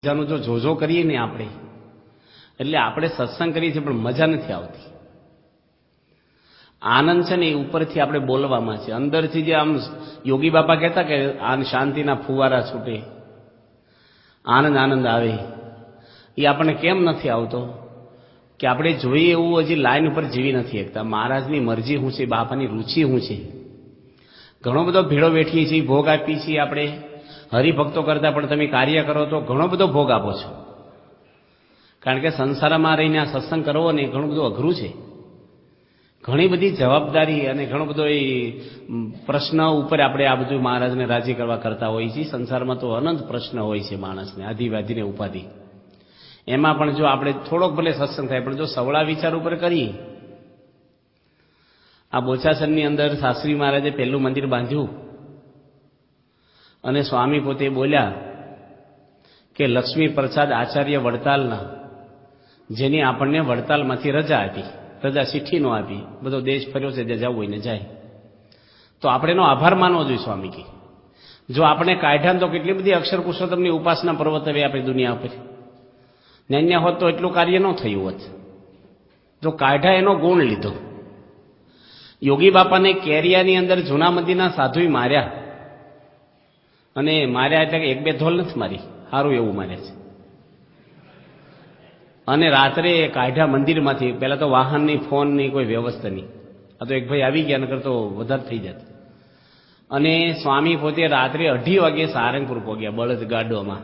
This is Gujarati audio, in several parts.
મજાનું જો જોજો કરીએ ને આપણે, એટલે આપણે સત્સંગ કરીએ છીએ પણ મજા નથી આવતી. આનંદ છે ને એ ઉપરથી આપણે બોલવામાં છે, અંદરથી જે આમ યોગી બાપા કહેતા કે આન શાંતિના ફુવારા છૂટે, આનંદ આનંદ આવે, એ આપણને કેમ નથી આવતો કે આપણે જોઈએ એવું હજી લાઈન ઉપર જીવી નથી શકતા. મહારાજની મરજી શું છે, બાપાની રુચિ શું છે. ઘણો બધો ભેળો બેઠીએ છીએ, ભોગ આપીએ છીએ આપણે હરિભક્તો કરતા, પણ તમે કાર્ય કરો તો ઘણો બધો ભોગ આપો છો. કારણ કે સંસારમાં રહીને આ સત્સંગ કરવો ને ઘણું બધું અઘરું છે. ઘણી બધી જવાબદારી અને ઘણો બધો એ પ્રશ્ન ઉપર આપણે આ બધું મહારાજને રાજી કરવા કરતા હોઈએ છીએ. સંસારમાં તો અનંત પ્રશ્ન હોય છે માણસને, આધિવ્યાધિને ઉપાધિ. એમાં પણ જો આપણે થોડોક ભલે સત્સંગ થાય, પણ જો સવળા વિચાર ઉપર કરીએ. આ બોચાસણની અંદર શાસ્ત્રી મહારાજે પહેલું મંદિર બાંધ્યું અને સ્વામી પોતે બોલ્યા કે લક્ષ્મી પ્રસાદ આચાર્ય વડતાલના, જેની આપણને વડતાલમાંથી રજા આપી, રજા ચિઠ્ઠી નો આપી, બધો દેશ ફર્યો છે, જ્યાં જવું હોય ને જાય. તો આપણે એનો આભાર માનવો જોઈએ સ્વામી કે જો આપણે કાઢ્યા તો કેટલી બધી અક્ષર પુરુષોત્તમની ઉપાસના પર્વત હવે આપણી દુનિયા ઉપર ન્યાન્યા હોત તો એટલું કાર્ય ન થયું હોત. જો કાઢ્યા એનો ગુણ લીધો. યોગી બાપાને કેરિયાની અંદર જૂના મંદિરના સાધુએ માર્યા, અને માર્યા એટલે એક બે ધોલ નથી મારી, સારું એવું માર્યા છે. અને રાત્રે કાઢ્યા મંદિરમાંથી. પહેલા તો વાહનની, ફોનની કોઈ વ્યવસ્થા નહીં. આ તો એક ભાઈ આવી ગયા, નકર તો વધારે થઈ જત. અને સ્વામી પોતે રાત્રે 2:30 વાગે સારંગપુર પહોંચ્યા બળદ ગાડોમાં.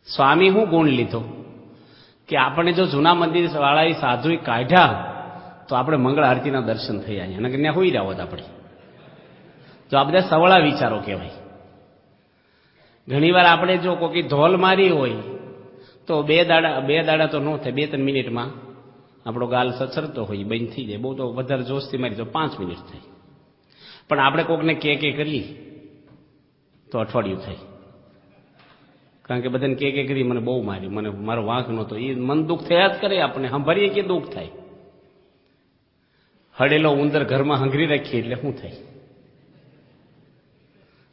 સ્વામી શું ગુણ લીધો કે આપણે જો જૂના મંદિર વાળા સાધુએ કાઢ્યા તો આપણે મંગળ આરતીના દર્શન થઈ જાય, અને ત્યાં હોઈ રહ્યા હોત આપણે. તો આ બધા સવળા વિચારો કહેવાય. ઘણીવાર આપણે જો કોઈ ધોલ મારી હોય તો બે દાડા તો ન થાય, 2-3 મિનિટમાં આપણો ગાલ સચરતો હોય, બંધ થઈ જાય. બહુ તો વધારે જોશથી મારી તો 5 મિનિટ થાય. પણ આપણે કોકને કે કરીએ તો અઠવાડિયું થાય. કારણ કે બધાને કે કરી મને બહુ માર્યું, મને મારો વાંક નહોતો, એ મન દુઃખ થયા જ કરે. આપણે સાંભળીએ કે દુઃખ થાય. હડેલો ઉંદર ઘરમાં હંગરી રાખીએ એટલે શું થાય?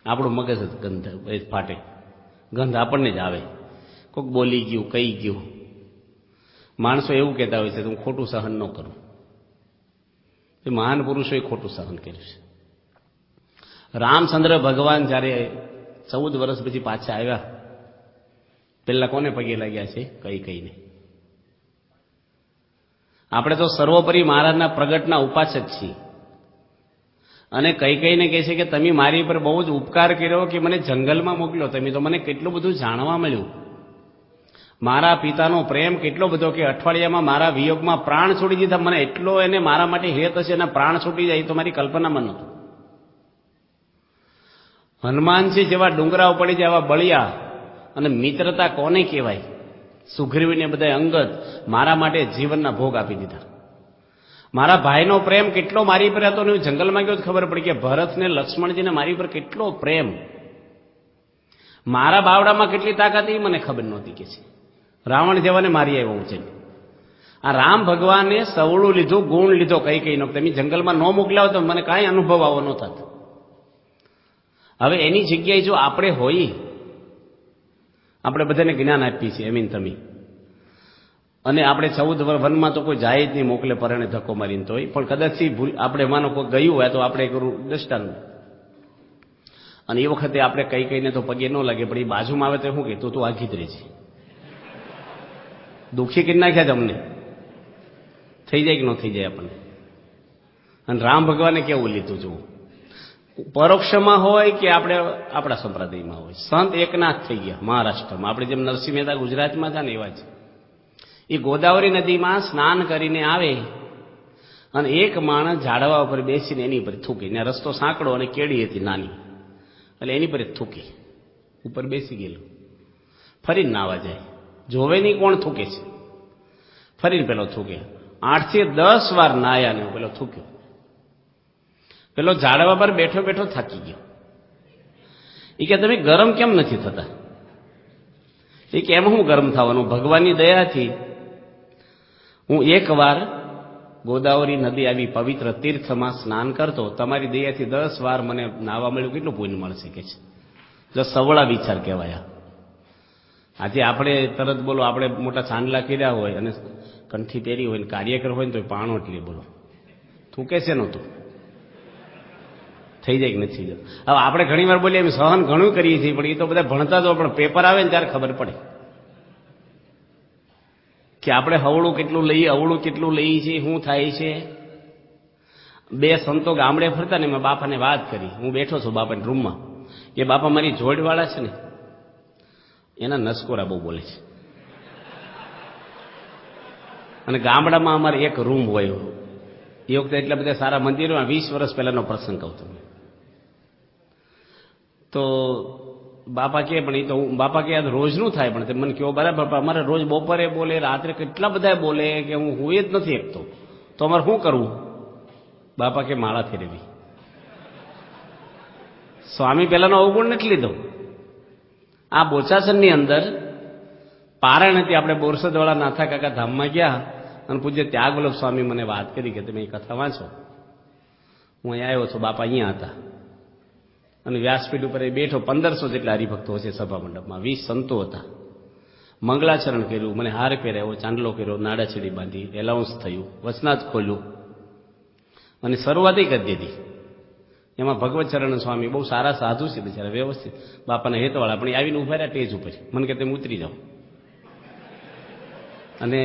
આપણું મગજ જ ગંધ ફાટે, ગંધ આપણને જ આવે. કોઈક બોલી ગયું, કહી ગયું. માણસો એવું કહેતા હોય છે હું ખોટું સહન ન કરું. એ મહાન પુરુષોએ ખોટું સહન કર્યું છે. રામચંદ્ર ભગવાન જ્યારે 14 વર્ષ પછી પાછા આવ્યા, પેલા કોને પગે લાગ્યા છે? કઈને. આપણે તો સર્વોપરી મહારાજના પ્રગટના ઉપાસક છીએ. અને કઈને કહે છે કે તમે મારી પર બહુ જ ઉપકાર કર્યો કે મને જંગલમાં મોકલ્યો તમે, તો મને કેટલું બધું જાણવા મળ્યું. મારા પિતાનો પ્રેમ કેટલો બધો કે અઠવાડિયામાં મારા વિયોગમાં પ્રાણ છોડી દીધા. મને એટલો એને મારા માટે હેત હશે, એના પ્રાણ છૂટી જાય તો મારી કલ્પનામાં નહોતું. હનુમાનજી જેવા ડુંગરા પડી જાય, એવા બળિયા. અને મિત્રતા કોને કહેવાય? સુગ્રીવને બધા અંગદ મારા માટે જીવનના ભોગ આપી દીધા. મારા ભાઈનો પ્રેમ કેટલો મારી પર હતો ને હું જંગલમાં ગયો ખબર પડી કે ભરતને, લક્ષ્મણજીને મારી પર કેટલો પ્રેમ. મારા બાવડામાં કેટલી તાકાત એ મને ખબર નહોતી કે છે. રાવણ જેવાને મારી આવ્યો છે. આ રામ ભગવાને સવળું લીધું, ગુણ લીધો. કઈ તમે જંગલમાં ન મોકલ્યા તો મને કાંઈ અનુભવ આવો ન થતો. હવે એની જગ્યાએ જો આપણે હોઈએ, આપણે બધાને જ્ઞાન આપીએ છીએ એમીન તમે, અને આપણે 14 વનમાં તો કોઈ જાય જ નહીં, મોકલે પરણે ધક્કો મારીને તો. પણ કદાચ આપણે માનો કોઈ ગયું હોય તો આપણે કરું દ્રષ્ટાંત. અને એ વખતે આપણે કઈને તો પગે ન લાગે, પણ એ બાજુમાં આવે તો શું કે તું આઘી જ રહે છે. દુઃખી કરી નાખ્યા તમને. થઈ જાય કે ન થઈ જાય આપણને. અને રામ ભગવાને કેવું લીધું જુઓ, પરોક્ષમાં હોય કે આપણે આપણા સંપ્રદાયમાં હોય. સંત એકનાથ થઈ ગયા મહારાષ્ટ્રમાં. આપણે જેમ નરસિંહ મહેતા ગુજરાતમાં છે ને એવા છે. એ ગોદાવરી નદીમાં સ્નાન કરીને આવે અને એક માણસ ઝાડવા ઉપર બેસીને એની પર થૂકી. ત્યાં રસ્તો સાંકડો અને કેડી હતી નાની, એટલે એની પર થૂકી. ઉપર બેસી ગયેલું. ફરીને નાવા જાય, જોવે નહીં કોણ થૂકે છે. ફરીને પેલો થૂકે. 8 થી 10 વાર નાયા ને પેલો થૂક્યો. પેલો ઝાડવા પર બેઠો બેઠો થાકી ગયો. એ કે તમે ગરમ કેમ નથી થતા? એ કે એમ હું ગરમ થવાનું? ભગવાનની દયાથી હું એકવાર ગોદાવરી નદી આવી પવિત્ર તીર્થમાં સ્નાન કરતો, તમારી દયાથી 10 વાર મને નાવા મળ્યું, કેટલું પુણ્ય મળશે કે છે. જો સવળા વિચાર કહેવાય. આજે આપણે તરત બોલો, આપણે મોટા ચાંદલા કર્યા હોય અને કંઠી પહેરી હોય ને કાર્યકર હોય ને તો પાણો એટલે બોલો થૂકે છે નહોતું થઈ જાય કે નથી જતું. હવે આપણે ઘણી વાર બોલીએ એમ સહન ઘણું કરીએ છીએ, પણ એ તો બધા ભણતા જ હોય, પણ પેપર આવે ને ત્યારે ખબર પડે કે આપણે હવળું કેટલું લઈએ, અવળું કેટલું લઈએ છીએ, શું થાય છે. બે સંતો ગામડે ફરતા ને મેં બાપાને વાત કરી, હું બેઠો છું બાપાના રૂમમાં. એ બાપા મારી જોડવાળા છે ને એના નસકોરા બહુ બોલે છે. અને ગામડામાં અમારે એક રૂમ હોય એ વખતે એટલા બધા સારા મંદિરોમાં 20 વર્ષ પહેલાનો પ્રસંગ કહું તમે. તો બાપા કે પણ એ તો બાપા કે યાદ રોજનું થાય, પણ મને કહો બરાબર, અમારે રોજ બપોરે બોલે, રાત્રે કેટલા બધા બોલે કે હું હુંય જ નથી એકતો, તો અમારે શું કરવું? બાપા કે માળા ફેરવી. સ્વામી પહેલાનો અવગુણ નથી લીધો. આ બોચાસનની અંદર પારણ હતી, આપણે બોરસદવાળા નાથા કાકા ધામમાં ગયા અને પૂજ્ય ત્યાગવલ્લભ સ્વામી મને વાત કરી કે તમે એ કથા વાંચો. હું અહીંયા આવ્યો છું, બાપા અહીંયા હતા અને વ્યાસપીઠ ઉપર એ બેઠો. 1500 જેટલા હરિભક્તો છે સભા મંડપમાં, 20 સંતો હતા. મંગળાચરણ કર્યું, મને હાર પહેરાવ્યો, ચાંદલો કર્યો, નાડાછેડી બાંધી, એલાઉન્સ થયું, વચનાથ ખોલ્યું અને શરૂઆત કરી દીધી. એમાં ભગવતચરણ સ્વામી બહુ સારા સાધુ છે બિચારા, વ્યવસ્થિત બાપાના હેતવાળા, પણ આવીને ઉભા રહ્યા ટેજ ઉપર. મને કે તમે ઉતરી જાઓ અને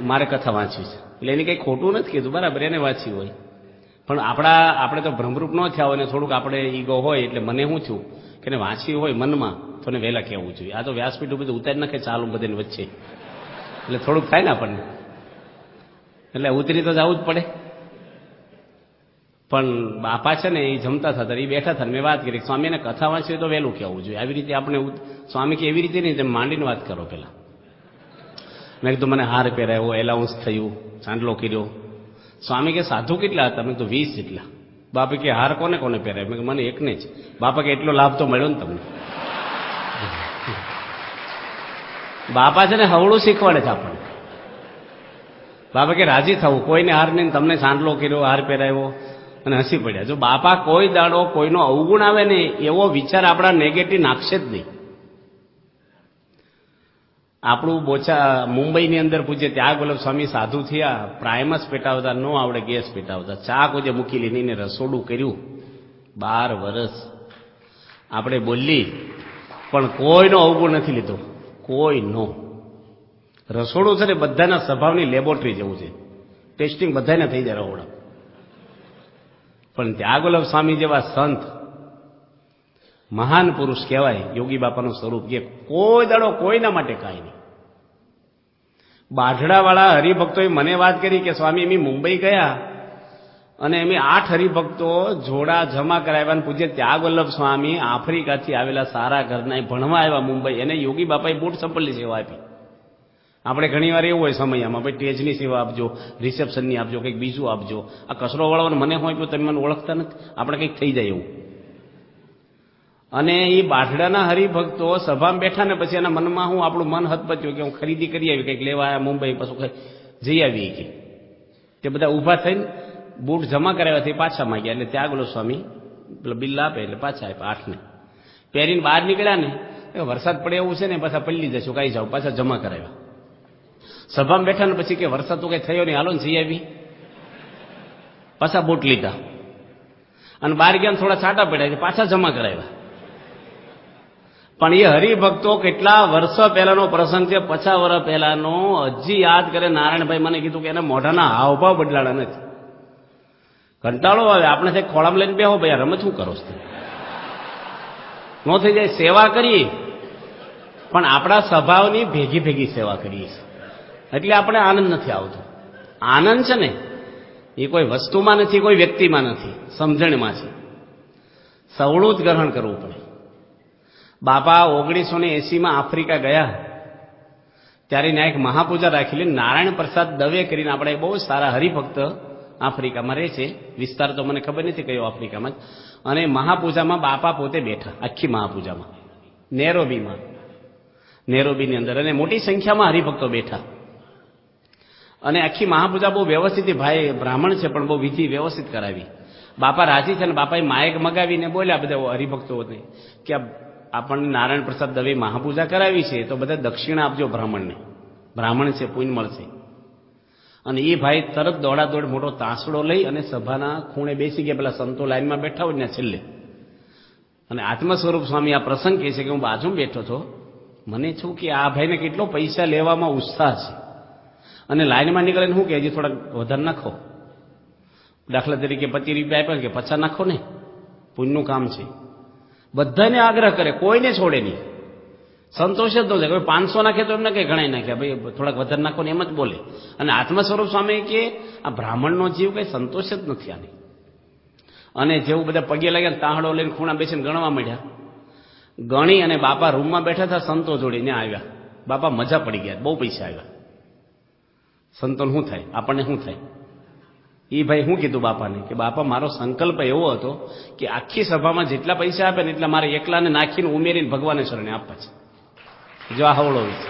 મારે કથા વાંચવી છે. એટલે એને કંઈ ખોટું નથી કીધું, બરાબર, એને વાંચી હોય. પણ આપણે તો ભ્રમરૂપ ન થયા હોય ને થોડુંક આપણે ઈગો હોય, એટલે મને શું થયું કે એને વાંચવી હોય મનમાં તો એને વહેલા કહેવું જોઈએ. આ તો વ્યાસપીઠ બધું ઉતારી નાખે ચાલુ બધાની વચ્ચે, એટલે થોડુંક થાય ને આપણને, એટલે ઉતરી તો જવું જ પડે. પણ બાપા છે ને એ જમતા હતા, એ બેઠા હતા, મેં વાત કરી સ્વામીને કથા વાંચવી તો વહેલું કહેવું જોઈએ. આવી રીતે આપણે સ્વામી કે એવી રીતે નહીં, તમે માંડીને વાત કરો પહેલા. મેં કીધું મને હાર પહેરાયો, એલાઉન્સ થયું, ચાંદલો કર્યો. સ્વામી કે સાધુ કેટલા હતા? મેં તો 20 જેટલા. બાપા કે હાર કોને કોને પહેરાય? મેં મને એકને જ. બાપા કે એટલો લાભ તો મળ્યો ને તમને. બાપા છે ને હવળું શીખવાડે છે આપણને. બાપા કે રાજી થવું, કોઈને હાર નહીં, તમને ચાંદલો કર્યો, હાર પહેરાયો અને હસી પડ્યા. જો બાપા કોઈ દાડો કોઈનો અવગુણ આવે ને એવો વિચાર આપણા નેગેટિવ નાખશે જ નહીં. આપણું મુંબઈની અંદર પૂછે ત્યાગવલ્લભ સ્વામી સાધુ થયા, પ્રાઇમસ પેટાવતા ન આવડે, ગેસ પેટાવતા, ચા કોઈ મૂકી લીધીને રસોડું કર્યું 12 વર્ષ. આપણે બોલી પણ કોઈનો અવગુણ નથી લીધો, કોઈનો. રસોડું છે ને બધાના સ્વભાવની લેબોરેટરી જેવું છે, ટેસ્ટિંગ બધાને થઈ જાય રહોડા. પણ ત્યાગવલ્લભ સ્વામી જેવા સંત મહાન પુરુષ કહેવાય, યોગી બાપાનું સ્વરૂપ, કે કોઈ દાડો કોઈના માટે કાંઈ નહીં. બાઢડાવાળા હરિભક્તોએ મને વાત કરી કે સ્વામી એમ મુંબઈ ગયા અને એમ 8 હરિભક્તો જોડા જમા કરાવ્યા. પૂજ્ય ત્યાગવલ્લભ સ્વામી આફ્રિકાથી આવેલા સારા ઘરના ભણવા આવ્યા મુંબઈ, એને યોગી બાપાએ બૂટ ચંપલની સેવા આપી. આપણે ઘણી વાર એવું હોય સમયમાં, ભાઈ ટેજની સેવા આપજો, રિસેપ્શનની આપજો, કંઈક બીજું આપજો. આ કચરો વાળવાનો મને હોય તો તમે મને ઓળખતા નથી, આપણે કંઈક થઈ જાય એવું. અને એ બાઢડાના હરિભક્તો સભામાં બેઠા ને પછી એના મનમાં હું આપણું મન હતપત્યું કે હું ખરીદી કરી આવી, કંઈક લેવા આવ્યા મુંબઈ, પછી જઈ આવી કે તે બધા ઊભા થઈને બૂટ જમા કરાવ્યાથી પાછા માંગ્યા. એટલે ત્યાગવલ્લભ સ્વામી પેલા બિલ આપે એટલે પાછા આપ્યા 8ને. પહેરીને બહાર નીકળ્યા ને વરસાદ પડે એવું છે ને પાછા પલ્લી જશું, કાંઈ જાવ, પાછા જમા કરાવ્યા. સભામાં બેઠા ને પછી કે વરસાદ તો કંઈ થયો નહીં, હાલો ને જઈ આવી. પાછા બૂટ લીધા અને બહાર ગયા થોડા છાંટા પડ્યા, પાછા જમા કરાવ્યા. પણ એ હરિભક્તો કેટલા વર્ષો પહેલાનો પ્રસંગ છે, 50 વર્ષ પહેલાનો, હજી યાદ કરે. નારાયણભાઈ મને કીધું કે એને મોઢાના હાવભાવ બદલાડા નથી. કંટાળો આવે આપણે, ખોળામાં લઈને બેહો ભાઈ, રમત શું કરો છો? ન થઈ જાય સેવા કરીએ પણ આપણા સ્વભાવની ભેગી ભેગી સેવા કરીએ છીએ, એટલે આપણે આનંદ નથી આવતો. આનંદ છે ને એ કોઈ વસ્તુમાં નથી, કોઈ વ્યક્તિમાં નથી, સમજણમાં છે. સવળું જ ગ્રહણ કરવું પડે. બાપા 1980માં આફ્રિકા ગયા ત્યારે ત્યાં એક મહાપૂજા રાખેલી. નારાયણ પ્રસાદ દવે કરીને આપણે બહુ સારા હરિભક્ત આફ્રિકામાં રહે છે, વિસ્તાર તો મને ખબર નથી કયો આફ્રિકામાં. અને મહાપૂજામાં બાપા પોતે બેઠા, આખી મહાપૂજામાં નેરોબીની અંદર, અને મોટી સંખ્યામાં હરિભક્તો બેઠા. અને આખી મહાપૂજા બહુ વ્યવસ્થિત, ભાઈ બ્રાહ્મણ છે પણ બહુ વિધિ વ્યવસ્થિત કરાવી. બાપા રાજી છે ને બાપાએ માયક મગાવીને બોલ્યા બધા હરિભક્તોને કે આપણને નારાયણ પ્રસાદ દવે મહાપૂજા કરાવી છે તો બધા દક્ષિણા આપજો બ્રાહ્મણને, બ્રાહ્મણ છે પુણ્ય મળશે. અને એ ભાઈ તરત દોડાદોડ મોટો તાંસડો લઈ અને સભાના ખૂણે બેસી ગયા. પેલા સંતો લાઈનમાં બેઠા હોય ને છેલ્લે. અને આત્મ સ્વરૂપ સ્વામી આ પ્રસંગ કહે છે કે હું બાજુમાં બેઠો હતો, મને છું કે આ ભાઈને કેટલો પૈસા લેવામાં ઉત્સાહ છે, અને લાઈનમાં નીકળે શું કે હજી થોડાક વધારે નાખો. દાખલા તરીકે 25 રૂપિયા આપ્યા કે પાછા નાખો ને, પુણ્યનું કામ છે. બધાને આગ્રહ કરે, કોઈને છોડે નહીં. સંતોષ જ ન થાય. કોઈ 500 નાખે તો એમને કઈ ગણાય નાખે, ભાઈ થોડાક વધારે નાખો ને એમ જ બોલે. અને આત્મ સ્વરૂપ સ્વામી કે આ બ્રાહ્મણનો જીવ કઈ સંતોષ જ નથી આની. અને જેવું બધા પગે લાગ્યા તાહડો લઈને ખૂણા બેસીને ગણવા માંડ્યા. ગણી અને બાપા રૂમમાં બેઠા હતા, સંતો જોડીને આવ્યા. બાપા મજા પડી ગયા, બહુ પૈસા આવ્યા. સંતોને શું થાય, આપણને શું થાય? એ ભાઈ શું કીધું બાપાને કે બાપા મારો સંકલ્પ એવો હતો કે આખી સભામાં જેટલા પૈસા આપે ને એટલા મારે એકલાને નાખીને ઉમેરીને ભગવાને શરણે આપવા છે. જો આ હવળો વિશે.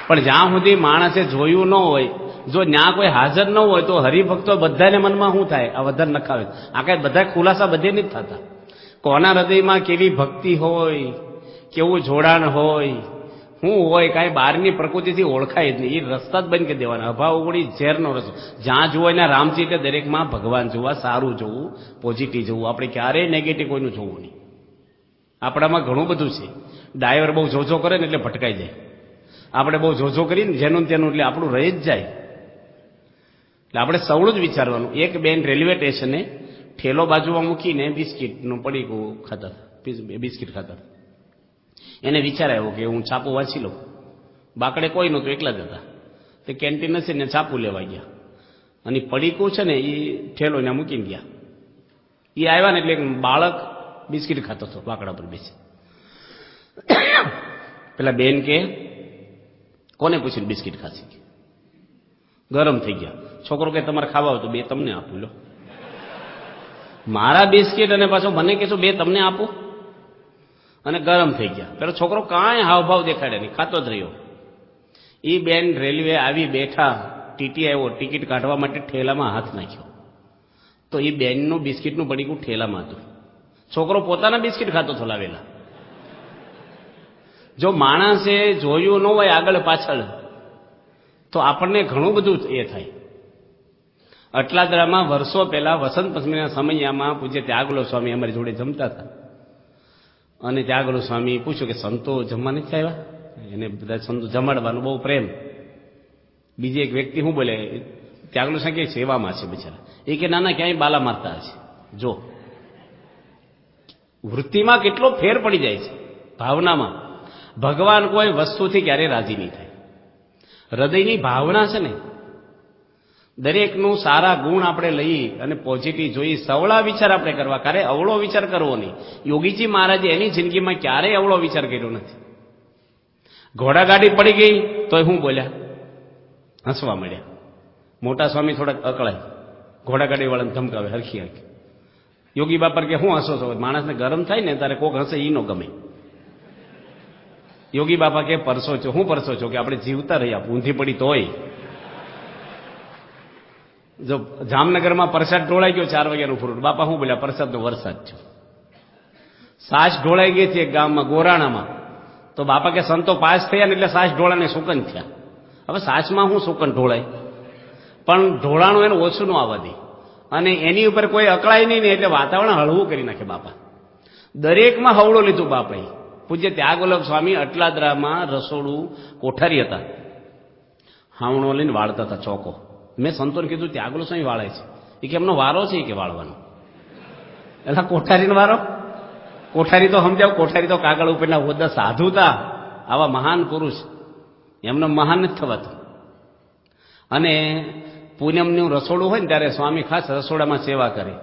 પણ જ્યાં સુધી માણસે જોયું ન હોય, જો ત્યાં કોઈ હાજર ન હોય તો હરિભક્તો બધાને મનમાં શું થાય, આ વધારે નખાવે. આ કઈ બધા ખુલાસા બધે નથી થતા. કોના હૃદયમાં કેવી ભક્તિ હોય, કેવું જોડાણ હોય, શું હોય, કાંઈ બહારની પ્રકૃતિથી ઓળખાય જ નહીં. એ રસ્તા જ બંધ કરી દેવાના. અભાવ ઉગડી ઝેરનો રસ્તો. જ્યાં જુઓ એના રામજી એટલે દરેકમાં ભગવાન જોવા, સારું જોવું, પોઝિટિવ જોવું. આપણે ક્યારેય નેગેટિવ કોઈનું જોવું નહીં. આપણામાં ઘણું બધું છે. ડ્રાઈવર બહુ જોજો કરે ને એટલે ભટકાઈ જાય. આપણે બહુ જોજો કરીને જેનું તેનું એટલે આપણું રહી જ જાય. એટલે આપણે સવળું જ વિચારવાનું. એક બેન રેલવે સ્ટેશને ઠેલો બાજુમાં મૂકીને બિસ્કીટનું પડીકું ખાતા, બિસ્કીટ ખાતા. એને વિચાર આવ્યો કે હું છાપું વાંચી લઉં. બાકડે કોઈ નહોતું, એકલા જ હતા. તે કેન્ટીન હશે ને છાપું લેવા ગયા, અને પડીકું છે ને એ ઠેલો એને મૂકીને ગયા. એ આવ્યા ને એટલે એક બાળક બિસ્કીટ ખાતો હતો બાકડા પર બેસી. પેલા બેન કે કોને પૂછીને બિસ્કીટ ખાશે? ગરમ થઈ ગયા. છોકરો કે તમારે ખાવા હોય તો 2 તમને આપું લો. મારા બિસ્કીટ અને પાછો મને કહેશું 2 તમને આપું? અને ગરમ થઈ ગયા. પેલો છોકરો કાંઈ હાવભાવ દેખાડે નહીં, ખાતો જ રહ્યો. એ બેન રેલવે આવી બેઠા, ટીટી આવ્યો, ટિકિટ કાઢવા માટે ઠેલામાં હાથ નાખ્યો તો એ બેનનું બિસ્કીટનું પડીકું ઠેલામાં હતું. છોકરો પોતાના બિસ્કીટ ખાતો હતો લાવેલા. જો માણસે જોયું ન હોય આગળ પાછળ તો આપણને ઘણું બધું એ થાય. અટલાદરામાં વર્ષો પહેલા વસંત પંચમીના સમયમાં પૂજ્ય ત્યાગલો સ્વામી અમારી જોડે જમતા હતા. અને ત્યાગલો સ્વામી પૂછ્યું કે સંતો જમવા નથી આવ્યા? એને બધા સંતો જમાડવાનું બહુ પ્રેમ. બીજી એક વ્યક્તિ શું બોલે, ત્યાગલો સ્વામી કે સેવામાં છે બિચારા. એ કે નાના ક્યાંય બાલા મારતા હશે. જો વૃત્તિમાં કેટલો ફેર પડી જાય છે, ભાવનામાં. ભગવાન કોઈ વસ્તુથી ક્યારેય રાજી નહીં થાય. હૃદયની ભાવના છે ને, દરેકનું સારા ગુણ આપણે લઈ અને પોઝિટિવ જોઈ, સવળા વિચાર આપણે કરવા, ક્યારે અવળો વિચાર કરવો નહીં. યોગીજી મહારાજે એની જિંદગીમાં ક્યારેય અવળો વિચાર કર્યો નથી. ઘોડાગાડી પડી ગઈ તોય શું બોલ્યા? હસવા મળ્યા. મોટા સ્વામી થોડાક અકળાય, ઘોડાગાડી વાળાને ધમકાવે હરખી હરખી. યોગી બાપર કે શું હસો છો? માણસને ગરમ થાય ને તારે કોક હસે ઈ નો ગમે. યોગી બાપા કે પરસો છો? હું પરસો છો? કે આપણે જીવતા રહ્યા, ઊંધી પડી તોય. જો જામનગરમાં પ્રસાદ ઢોળાઈ ગયો 4 વાગ્યાનું ફ્રૂટ, બાપા શું બોલ્યા? પ્રસાદનો વરસાદ છે. સાસ ઢોળાઈ ગઈ હતી એક ગામમાં ગોરાણામાં, તો બાપા કે સંતો પાસ થયા ને એટલે સાસ ઢોળાને સુકન થયા. હવે સાસમાં શું સુકન ઢોળાય, પણ ઢોળાણું એને ઓછું ન આવવા દે, અને એની ઉપર કોઈ અકળાય નહીં ને એટલે વાતાવરણ હળવું કરી નાખે બાપા. દરેકમાં હવળો લીધું બાપાએ. પૂજ્ય ત્યાગવલ્લભ સ્વામી અટલાદરામાં રસોડું કોઠારી હતા, હાવણો લઈને વાળતા હતા ચોકો. મેં સંતોને કીધું ત્યાગવલ્લભ સ્વામી વાળે છે? એ કે એમનો વારો છે કે વાળવાનો? એટલે કોઠારીનો વારો? કોઠારી તો સમજાવ, કોઠારી તો કાગળ ઉપરના હોદ્દા સાધુ હતા. આવા મહાન પુરુષ, એમનો મહાન નથી થવાતું. અને પૂનમનું રસોડું હોય ને ત્યારે સ્વામી ખાસ રસોડામાં સેવા કરે.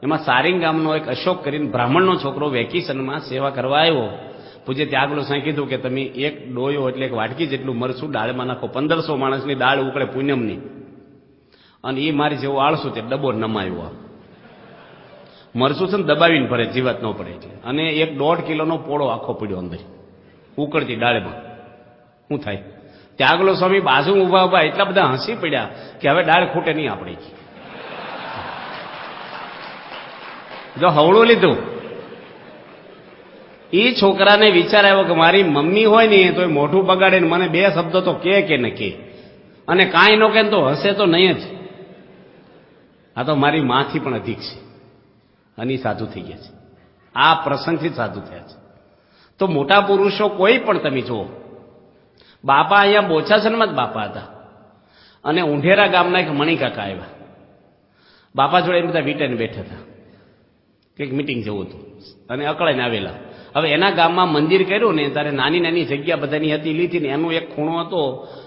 એમાં સારિંગ ગામનો એક અશોક કરીને બ્રાહ્મણનો છોકરો વેકેશનમાં સેવા કરવા આવ્યો. પૂજ્ય ત્યાગવલ્લભ સ્વામી કીધું કે તમે એક ડોયો એટલે એક વાટકી જેટલું મરચું દાળમાં નાખો. 1500 માણસની દાળ ઉકળે પૂનમની. અને એ મારી જેવો આળસું તે ડબ્બો નમાયો. મરચું છે ને દબાવીને ભરે, જીવાત ન પડે એટલે. અને 1.5 કિલોનો પોળો આખો પડ્યો અંદર ઉકળતી દાળમાં. શું થાય? ત્યાગવલ્લભ સ્વામી બાજુ ઉભા ઉભા એટલા બધા હસી પડ્યા કે હવે દાળ ખૂટે નહીં આપણે. જો હવળું લીધું એ છોકરાને વિચાર આવ્યો કે મારી મમ્મી હોય ને તો મોઢું બગાડે ને મને 2 શબ્દો તો કે ને કે, અને કાંઈ ન કે તો હશે તો નહીં જ. આ તો મારી માથી પણ અધિક છે, અને સાધુ થઈ ગયા છે. આ પ્રસંગથી જ સાધુ થયા છે. તો મોટા પુરુષો કોઈ પણ તમે જુઓ, બાપા અહીંયા બોચાસનમાં જ બાપા હતા, અને ઊંઢેરા ગામના એક મણિકાકા આવ્યા. બાપા જોડે એ બધા વીટાઈને બેઠા હતા, કંઈક મિટિંગ જેવું હતું, અને અકળાઈને આવેલા. હવે એના ગામમાં મંદિર કર્યું ને ત્યારે નાની નાની જગ્યા બધાની હતી લીધી ને એનો એક ખૂણો હતો,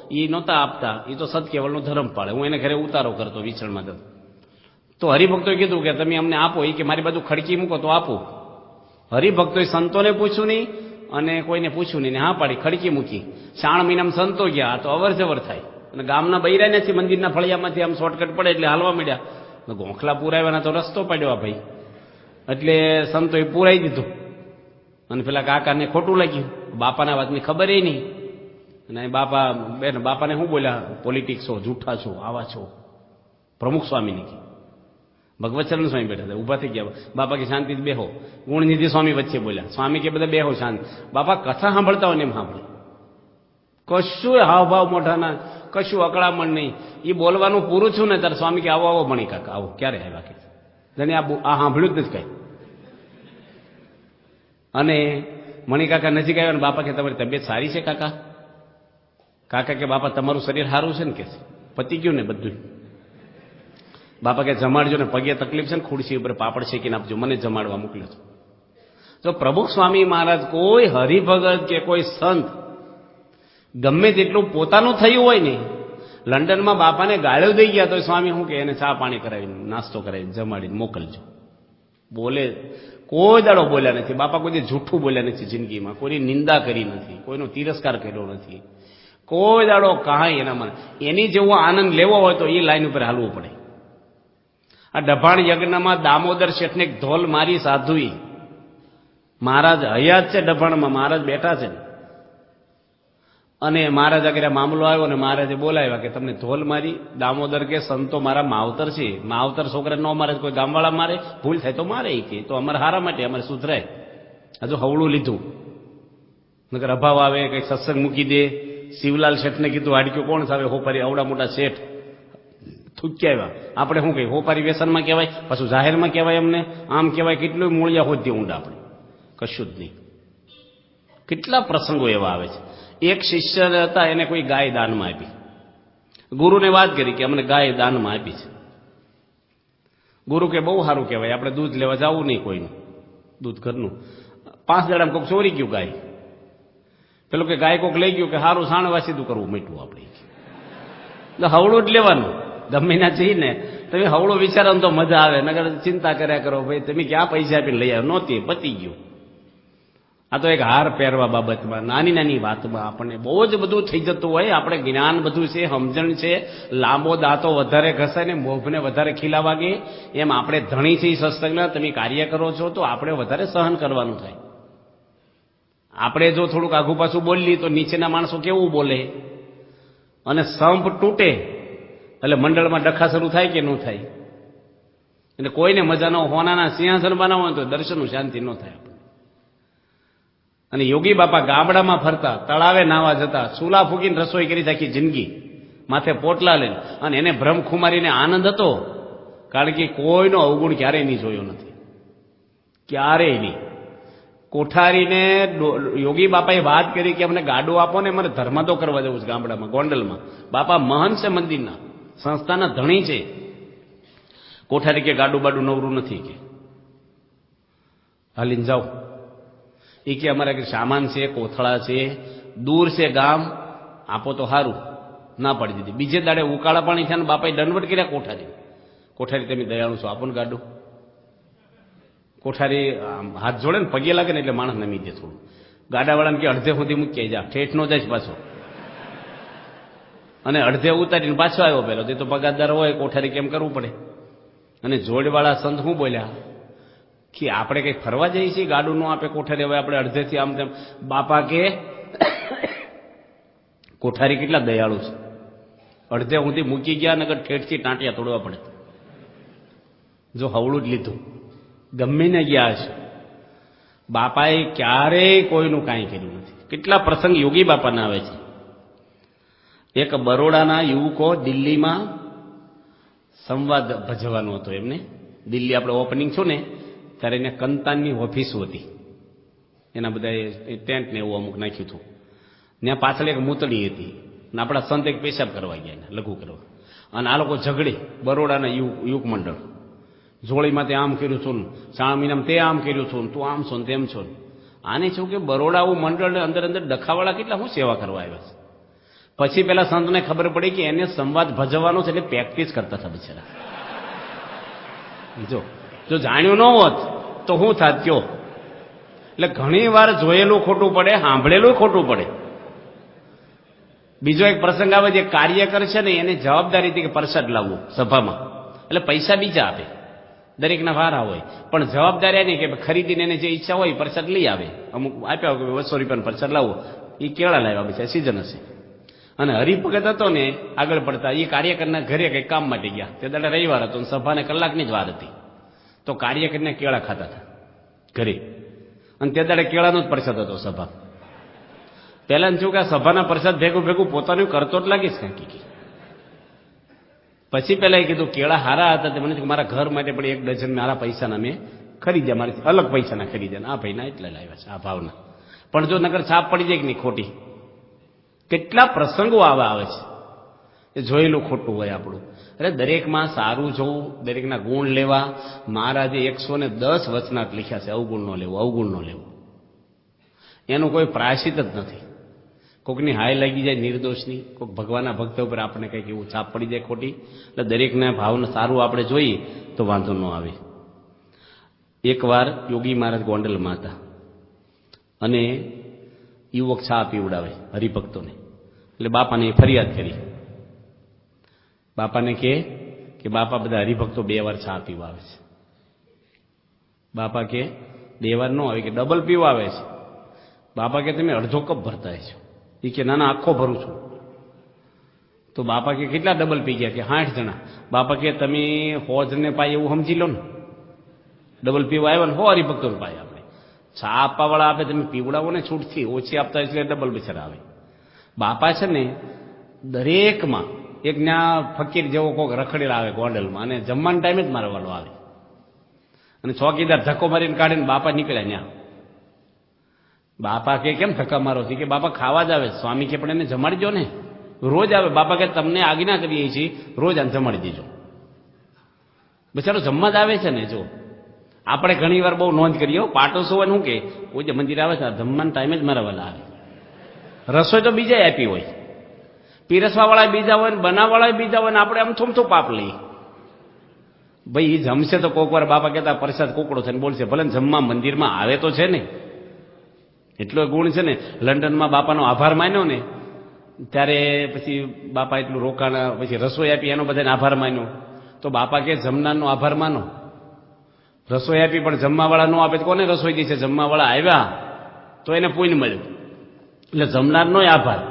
એ નહોતા આપતા. એ તો સદકેવળનો ધર્મ પાળે. હું એને ઘરે ઉતારો કરતો વિચરણમાં જતો. તો હરિભક્તોએ કીધું કે તમે અમને આપો, એ કે મારી બાજુ ખડકી મૂકો તો આપો. હરિભક્તોએ સંતોને પૂછ્યું નહીં અને કોઈને પૂછ્યું નહીં, હા પાડી ખડકી મૂકી. 4 મહિનામાં સંતો ગયા તો અવર જવર થાય, અને ગામના બૈરા નથી, મંદિરના ફળિયામાંથી આમ શોર્ટકટ પડે એટલે હાલવા માંડ્યા. ગોખલા પુરાવ્યાના તો રસ્તો પાડ્યો ભાઈ, એટલે સંતોએ પુરાઈ દીધું. અને પેલા કાકાને ખોટું લાગ્યું, બાપાના વાતની ખબર એ નહીં. અને બાપા બેન બાપાને શું બોલ્યા, પોલિટિક્સ છો, જૂઠા છો, આવા છો. પ્રમુખ સ્વામીને કે ભગવતચરણ સ્વામી બેઠા હતા, ઊભા થઈ ગયા. બાપા કે શાંતિ બેહો. ગુણનિધિ સ્વામી વચ્ચે બોલ્યા. સ્વામી કે બધા બેહો શાંતિ. બાપા કથા સાંભળતા હોય ને એમ સાંભળે, કશું હાવભાવ મોઢાના, કશું અકળામણ નહીં. એ બોલવાનું પૂરું છું ને ત્યારે સ્વામી કે આવો આવો મણી કાકા આવો. ક્યારે આવ્યા કે જેને આ સાંભળ્યું જ નથી કઈ. અને મણિકાકા નજીક આવ્યા ને બાપા કે તમારી તબિયત સારી છે કાકા? કાકા કે બાપા તમારું શરીર સારું છે ને કે પતી ગયું ને બધું? બાપા કે જમાડજો ને, પગે તકલીફ છે ને, ખુરશી ઉપર પાપડ શેકીને આપજો, મને જમાડવા મોકલ્યો છો. તો પ્રભુ સ્વામી મહારાજ કોઈ હરિભગત કે કોઈ સંત ગમે તેટલું પોતાનું થયું હોય ને, લંડનમાં બાપાને ગાળ્યો દઈ ગયા તો સ્વામી શું કે એને ચા પાણી કરાવીને નાસ્તો કરાવીને જમાડીને મોકલજો. બોલે કોઈ દાડો બોલ્યા નથી. બાપા કોઈ જૂઠું બોલ્યા નથી જિંદગીમાં, કોઈની નિંદા કરી નથી, કોઈનો તિરસ્કાર કર્યો નથી, કોઈ દાડો કાંઈ એના મને. એની જેવો આનંદ લેવો હોય તો એ લાઈન ઉપર હાલવું પડે. આ ડભાણ યજ્ઞમાં દામોદર શેઠને એક ધોલ મારી સાધુઈ, મહારાજ હયાત છે ડભાણમાં, મહારાજ બેઠા છે, અને મહારાજ આગળ મામલો આવ્યો ને મહારાજે બોલાવ્યા કે તમને ધોલ મારી. દામોદર કે સંતો મારા માવતર છે, માવતર છોકરા ન મારે, કોઈ ગામવાળા મારે, ભૂલ થાય તો મારે, કે તો અમારે હારા માટે, અમારે સુધરાય. હજુ હવળું લીધું, નકર અભાવ આવે, કંઈક સત્સંગ મૂકી દે. શિવલાલ શેઠને કીધું હાડક્યું કોણ સાવે, હોપારી અવડા મોટા શેઠ થૂક્યા આવ્યા. આપણે શું કહીએ, હોપારી વ્યસનમાં કહેવાય, પાછું જાહેરમાં કહેવાય, અમને આમ કહેવાય, કેટલું મૂળિયા હોદ્ય ઊંડા આપણે, કશું જ નહીં. કેટલા પ્રસંગો એવા આવે છે. એક શિષ્ય હતા, એને કોઈ ગાય દાનમાં આપી. ગુરુને વાત કરી કે અમને ગાય દાનમાં આપી છે. ગુરુ કે બહુ સારું કહેવાય, આપણે દૂધ લેવા જવું નહીં કોઈનું, દૂધ ઘરનું. 5 દાડામાં કોઈક ચોરી ગયું ગાય. પેલું કે ગાય કોઈક લઈ ગયું કે સારું સાણવા સીધું કરવું મીઠું આપણે, એટલે હવળું જ લેવાનું. ગમે ના જઈને તમે હવળું વિચારો તો મજા આવે, નગર ચિંતા કર્યા કરો ભાઈ તમે ક્યાં પૈસા આપીને લઈ આવ્યો, નહોતી પતી ગયું. આ તો એક હાર પહેરવા બાબતમાં, નાની નાની વાતમાં આપણને બહુ જ બધું થઈ જતું હોય. આપણે જ્ઞાન બધું છે, સમજણ છે, લાંબો દાંતો વધારે ઘસાય ને મોભને વધારે ખીલા વાગે, એમ આપણે ધણી છે સત્સંગના, તમે કાર્ય કરો છો તો આપણે વધારે સહન કરવાનું થાય. આપણે જો થોડુંક આઘું પાછું બોલીએ તો નીચેના માણસો કેવું બોલે, અને સંપ તૂટે એટલે મંડળમાં ડખા શરૂ થાય કે ન થાય. એટલે કોઈને મજા ન, હોનાના સિંહાસન બનાવો તો દર્શનનું શાંતિ ન થાય. અને યોગી બાપા ગામડામાં ફરતા, તળાવે નાવા જતા, ચૂલા ફૂકીને રસોઈ કરી આખી જિંદગી, માથે પોટલા લઈને, અને એને બ્રહ્મખુમારીને આનંદ હતો, કારણ કે કોઈનો અવગુણ ક્યારેય નહીં જોયો નથી, ક્યારેય નહીં. કોઠારીને યોગી બાપાએ વાત કરી કે અમને ગાડો આપો ને, મને ધર્માદો કરવા જવું છે ગામડામાં, ગોંડલમાં. બાપા મહંત છે, મંદિરના સંસ્થાના ધણી છે. કોઠારી કે ગાડું બાડું નવરું નથી, કે હાલીને જાઓ. એ કે અમારા સામાન છે, કોથળા છે, દૂર છે ગામ, આપો તો સારું. ના પાડી દીધી. બીજે દાડે ઉકાળા પાણી થયા ને બાપાએ દંડવટ કર્યા કોઠારી. કોઠારી તમે દયાળુ છો, આપો ને ગાડું. કોઠારી હાથ જોડે ને પગે લાગે ને એટલે માણસ નમી દે થોડું. ગાડાવાળાને કે અડધે સુધી મૂકી જા, ઠેઠ નો જાય પાછો. અને અડધે ઉતારીને પાછો આવ્યો પેલો. તે તો પગારદાર હોય, કોઠારી કેમ કરવું પડે. અને જોડવાળા સંત શું બોલ્યા કે આપણે કંઈક ફરવા જઈએ છીએ, ગાડું નો આપે કોઠારી, હવે આપણે અડધેથી આમ તેમ. બાપા કે કોઠારી કેટલા દયાળુ છે, અડધે સુધી મૂકી ગયા, નગર ઠેઠથી ટાંટિયા તોડવા પડે. જો હવળું જ લીધું, ગમે ને ગયા છે. બાપાએ ક્યારેય કોઈનું કાંઈ કર્યું નથી. કેટલા પ્રસંગ યોગી બાપાના આવે છે. એક બરોડાના યુવકો દિલ્હીમાં સંવાદ ભજવાનો હતો એમને. દિલ્હી આપણે ઓપનિંગ છું ને ત્યારે એને કંતાનની ઓફિસો હતી, એના બધા ટેન્ટ ને એવું અમુક નાખ્યું હતું. ત્યાં પાછળ એક મૂતળી હતી અને આપણા સંત એક પેશાબ કરવા ગયા એને લઘુ કરવા, અને આ લોકો ઝઘડે. બરોડાના યુવક મંડળ જોડીમાં તે આમ કર્યું છું, 3 મહિનામાં તે આમ કર્યું છું, તું આમ છો ને તેમ છો. આને શું કે બરોડાવું મંડળ અંદર અંદર ડખાવાળા કેટલા શું સેવા કરવા આવ્યા છે. પછી પેલા સંતને ખબર પડી કે એને સંવાદ ભજવવાનો છે, એટલે પ્રેક્ટિસ કરતા હતા બિચારા. જો જાણ્યું ન હોત તો શું થાત કયો. એટલે ઘણી વાર જોયેલું ખોટું પડે, સાંભળેલું ખોટું પડે. બીજો એક પ્રસંગ આવે, જે કાર્યકર છે ને એને જવાબદારી હતી કે પ્રસાદ લાવવું સભામાં, એટલે પૈસા બીજા આપે, દરેકના વારા હોય, પણ જવાબદારી નહીં કે ખરીદીને એને જે ઈચ્છા હોય પ્રસાદ લઈ આવે. અમુક આપ્યા કે 200 રૂપિયાનો પ્રસાદ લાવો, એ કેળા લાવ્યા બિચારા, સિઝન હશે. અને હરિભગત હતો ને આગળ પડતા, એ કાર્યકરના ઘરે કંઈક કામ માટે ગયા. તે દાડે રવિવાર હતો, સભાને કલાકની જ વાર હતી, તો કાર્યકરને કેળા ખાતા હતા ઘરે, અને તે દાડે કેળાનો જ પ્રસાદ હતો સભા. પહેલા શું કે સભાના પ્રસાદ ભેગું ભેગું પોતાનું કરતો જ લાગીશ કાંઈ. પછી પેલા એ કીધું કેળા હારા હતા, તે મને મારા ઘર માટે પણ 1 ડઝન મારા પૈસાના મેં ખરીદ્યા, મારે અલગ પૈસાના ખરીદ્યા. આ ભાઈના એટલા લાવ્યા છે, આ ભાવના. પણ જો નકર છાપ પડી જાય કે નહીં ખોટી. કેટલા પ્રસંગો આવા આવે છે એ જોયેલું ખોટું હોય આપણું. એટલે દરેકમાં સારું જોવું, દરેકના ગુણ લેવા. મહારાજે 110 વચનાટ લખ્યા છે, અવગુણ ન લેવું, અવગુણ ન લેવું. એનું કોઈ પ્રાયશ્ચિત જ નથી. કોઈકની હાય લાગી જાય નિર્દોષની, કોઈક ભગવાનના ભક્ત ઉપર આપણે કંઈક એવું છાપ પડી જાય ખોટી. એટલે દરેકના ભાવને સારું આપણે જોઈએ તો વાંધો ન આવે. એકવાર યોગી મહારાજ ગોંડલમાં હતા, અને યુવક ચા પીવડાવે હરિભક્તોને. એટલે બાપાને ફરિયાદ કરી. બાપાને કે બાપા બધા હરિભક્તો 2 વાર ચા પીવા આવે છે. બાપા કે 2 વાર ન આવે, કે ડબલ પીવા આવે છે. બાપા કે તમે અડધો કપ ભરતા છો. એ કે ના આખો ભરું છું. તો બાપા કે કેટલા ડબલ પી ગયા? કે 60 જણા. બાપા કે તમે 100 જણને પાય એવું સમજી લો ને. ડબલ પીવા આવ્યા ને 100 હરિભક્તો પાય. આપણે ચા આપવા વાળા આપે, તમે પીવડાવો ને છૂટથી, ઓછી આપતા એટલે ડબલ બિચારા આવે. બાપા છે ને દરેકમાં એક ત્યાં ફકીર જેવો કોઈક રખડેલા આવે ગોંડલમાં, અને જમવાના ટાઈમે જ મારવાળો આવે, અને ચોકીદાર ધક્કો મારીને કાઢીને બાપા નીકળ્યા ત્યાં. બાપા કે કેમ ધક્કા મારો છે? કે બાપા ખાવા જ આવે. સ્વામી કે પણ એને જમાડી દો ને, રોજ આવે. બાપા કે તમને આજ્ઞા કરીએ છીએ, રોજ આને જમાડી દેજો. બિચારો જમવા જ આવે છે ને. જો આપણે ઘણી વાર બહુ નોંધ કરીએ, પાટોસો હોય શું કે કોઈ જે મંદિર આવે છે જમવાના ટાઈમે જ મારવાલા આવે. રસોઈ તો બીજા આપી હોય, પીરસવા વાળા બીજા હોય ને બનાવવાળા બીજા હોય, ને આપણે આમ થોમથું પાપ લઈએ. ભાઈ એ જમશે તો કોઈક વાર બાપા કહેતા પ્રસાદ કોકડો થઈને બોલશે, ભલે જમવા મંદિરમાં આવે તો છે ને. એટલો ગુણ છે ને. લંડનમાં બાપાનો આભાર માન્યો ને ત્યારે પછી બાપા એટલું રોકાણ, પછી રસોઈ આપી એનો બધાને આભાર માન્યો. તો બાપા કે જમનારનો આભાર માનો. રસોઈ આપી પણ જમવાવાળા ન આપે તો કોને રસોઈ દેશે? જમવાવાળા આવ્યા તો એને પુણ્ય મળ્યું, એટલે જમનારનો આભાર.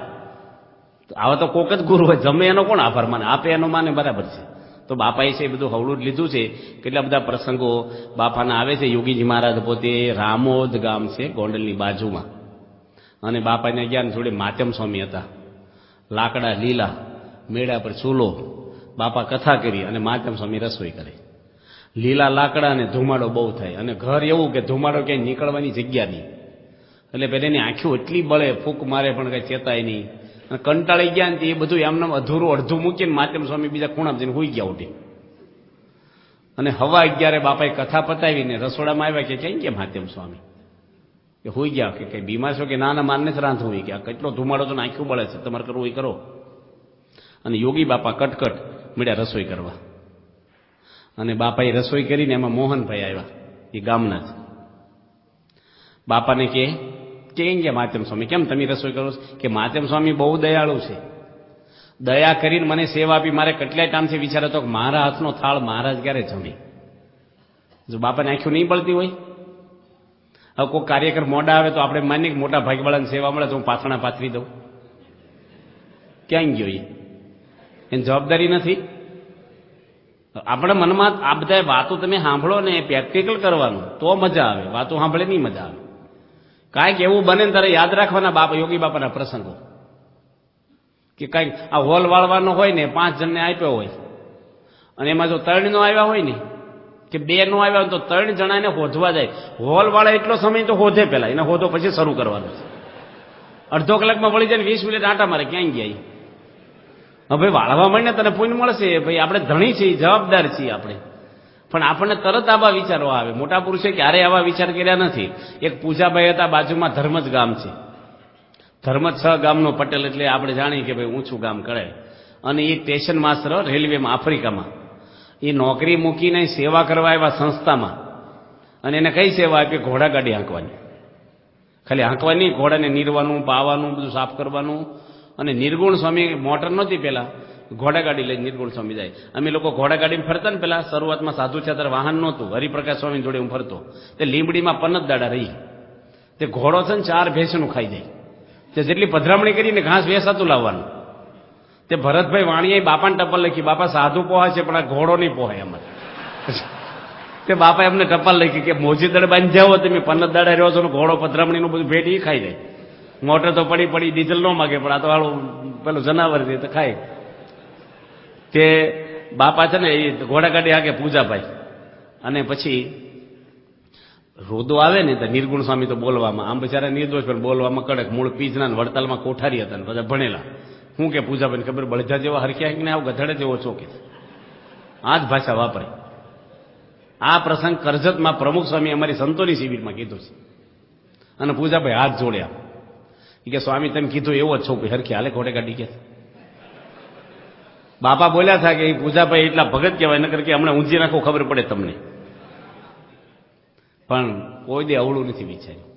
આવા તો કોક જ ગુરુ હોય, જમે એનો કોણ આભાર માને? આપે એનો માને, બરાબર છે. તો બાપાએ છે એ બધું હવળું જ લીધું છે. કેટલા બધા પ્રસંગો બાપાના આવે છે. યોગીજી મહારાજ પોતે રામોદ ગામ છે ગોંડલની બાજુમાં, અને બાપાને ગયા જોડે માતમ સ્વામી હતા. લાકડા લીલા, મેળા પર ચૂલો, બાપા કથા કરી અને માતમ સ્વામી રસોઈ કરે. લીલા લાકડા અને ધુમાડો બહુ થાય, અને ઘર એવું કે ધુમાડો ક્યાંય નીકળવાની જગ્યા નહીં. એટલે પેલા એની આંખો એટલી બળે, ફૂંક મારે પણ કઈ ચેતાય નહીં. અને કંટાળી ગયા ને એ બધું એમને અધૂરું અડધું મૂકીને માતમ સ્વામી બીજા ખૂણામાં જઈને હુઈ ગયા ઉઠી. અને 11:15 બાપાએ કથા પતાવીને રસોડામાં આવ્યા. કે ક્યાં ગયા માતમ સ્વામી? કે હુઈ ગયા. કે કઈ બીમાર છો? કે ના માનને જ રાંધવું. કે આ કેટલો ધુમાડો તો આંખું બળે છે, તમારે કરવું એ કરો. અને યોગી બાપા કટકટ મળ્યા રસોઈ કરવા. અને બાપાએ રસોઈ કરીને એમાં મોહનભાઈ આવ્યા, એ ગામના જ. બાપાને કે કેમ ગયા માતમ સ્વામી, કેમ તમે રસોઈ કરો? કે માતમ સ્વામી બહુ દયાળુ છે, દયા કરીને મને સેવા આપી. મારે કેટલાય ટાઈમથી વિચાર હતો કે મારા હાથનો થાળ મહારાજ ક્યારે જમે. જો બાપાને આંખું નહીં બળતી હોય. હવે કોઈ કાર્યકર મોડા આવે તો આપણે માનીએ કે મોટા ભાગવાળાને સેવા મળે તો હું પાથરણા પાથરી દઉં. ક્યાં ગયો? એની જવાબદારી નથી. આપણા મનમાં આ બધા વાતો તમે સાંભળો ને, પ્રેક્ટિકલ કરવાનું તો મજા આવે. વાતો સાંભળે નહીં મજા આવે. કાંઈક એવું બને ને તારે યાદ રાખવાના બાપા યોગી બાપાના પ્રસંગો, કે કાંઈક આ હોલ વાળવાનો હોય ને 5 જણને આપ્યો હોય અને એમાં જો 3 નો આવ્યા હોય ને કે 2 નો આવ્યા હોય તો 3 જણાને હોધવા જાય. હોલ વાળા એટલો સમય તો હોધે પેલા, એને હોધો પછી શરૂ કરવાનો છે. અડધો કલાકમાં વળી જાય 20 મિનિટ આટા મારે ક્યાંય ગયા. હવે વાળવા મળીને તને પુણ્ય મળશે ભાઈ, આપણે ધણી છીએ, જવાબદાર છીએ આપણે, પણ આપણને તરત આવા વિચારો આવે. મોટા પુરુષે ક્યારેય આવા વિચાર કર્યા નથી. એક પૂજાભાઈ હતા, બાજુમાં ધર્મજ ગામ છે, ધર્મજ 6 ગામનો પટેલ, એટલે આપણે જાણીએ કે ભાઈ ઊંચું ગામ કહેવાય. અને એ સ્ટેશન માસ્ટર રેલવેમાં આફ્રિકામાં, એ નોકરી મૂકીને સેવા કરવા આવ્યા સંસ્થામાં. અને એને કઈ સેવા આપી? ઘોડાગાડી હાંકવાની. ખાલી હાંકવાની, ઘોડાને નીરવાનું, પાવાનું, બધું સાફ કરવાનું. અને નિર્ગુણ સ્વામી મોટર નહોતી પેલા, ઘોડાગાડી લઈને નિર્ગુણ સ્વામી જાય. અમે લોકો ઘોડાગાડીમાં ફરતા ને પેલા શરૂઆતમાં સાધુ છે ત્યારે વાહન નહોતું, હરિપ્રકાશ સ્વામી જોડે હું ફરતો. તે લીંબડીમાં 15 દાડા રહી. તે ઘોડો છે ને 4 ભેંસનું ખાઈ જાય. તે જેટલી પધરામણી કરીને ઘાસ વેસાતું લાવવાનું. તે ભરતભાઈ વાણીએ બાપાને ટપાલ લખી, બાપા સાધુ પોહા છે પણ આ ઘોડો નહીં પોહાય અમારે. તે બાપા એમને ટપાલ લખી કે મોજી દળ બાંધી જાઓ, તમે 15 દાડા રહ્યો છો ને ઘોડો પધરામણીનું બધું ભેટ એ ખાઈ જાય. મોટર તો પડી ડીઝલ ન માગે, પણ આ તો હાલું પેલું જનાવર છે તો ખાય. તે બાપા છે ને એ ઘોડાગાડી હાકે પૂજાભાઈ. અને પછી રોદો આવે ને તો નિર્ગુણ સ્વામી તો બોલવામાં, આમ બિચારા નિર્દોષ પણ બોલવામાં કડક. મૂળ પીજના વડતાલમાં કોઠારી હતા ને બધા ભણેલા. શું કે પૂજાભાઈને ખબર, બળજા જેવા હરખ્યા ને આવ ગધેડા જેવો છો કે, આ જ ભાષા વાપરે. આ પ્રસંગ કરજતમાં પ્રમુખ સ્વામી અમારી સંતોની શિબિરમાં કીધું છે. અને પૂજાભાઈ હાથ જોડ્યા કે સ્વામી તમે કીધું એવો જ છો કે હરખી હાલે ઘોડેગાડી કે. બાપા બોલ્યા હતા કે એ પૂજાભાઈ એટલા ભગત કહેવાય, નકર કે હમણાં ઊંઝી નાખો ખબર પડે તમને. પણ કોઈ દે અવળું નથી વિચાર્યું.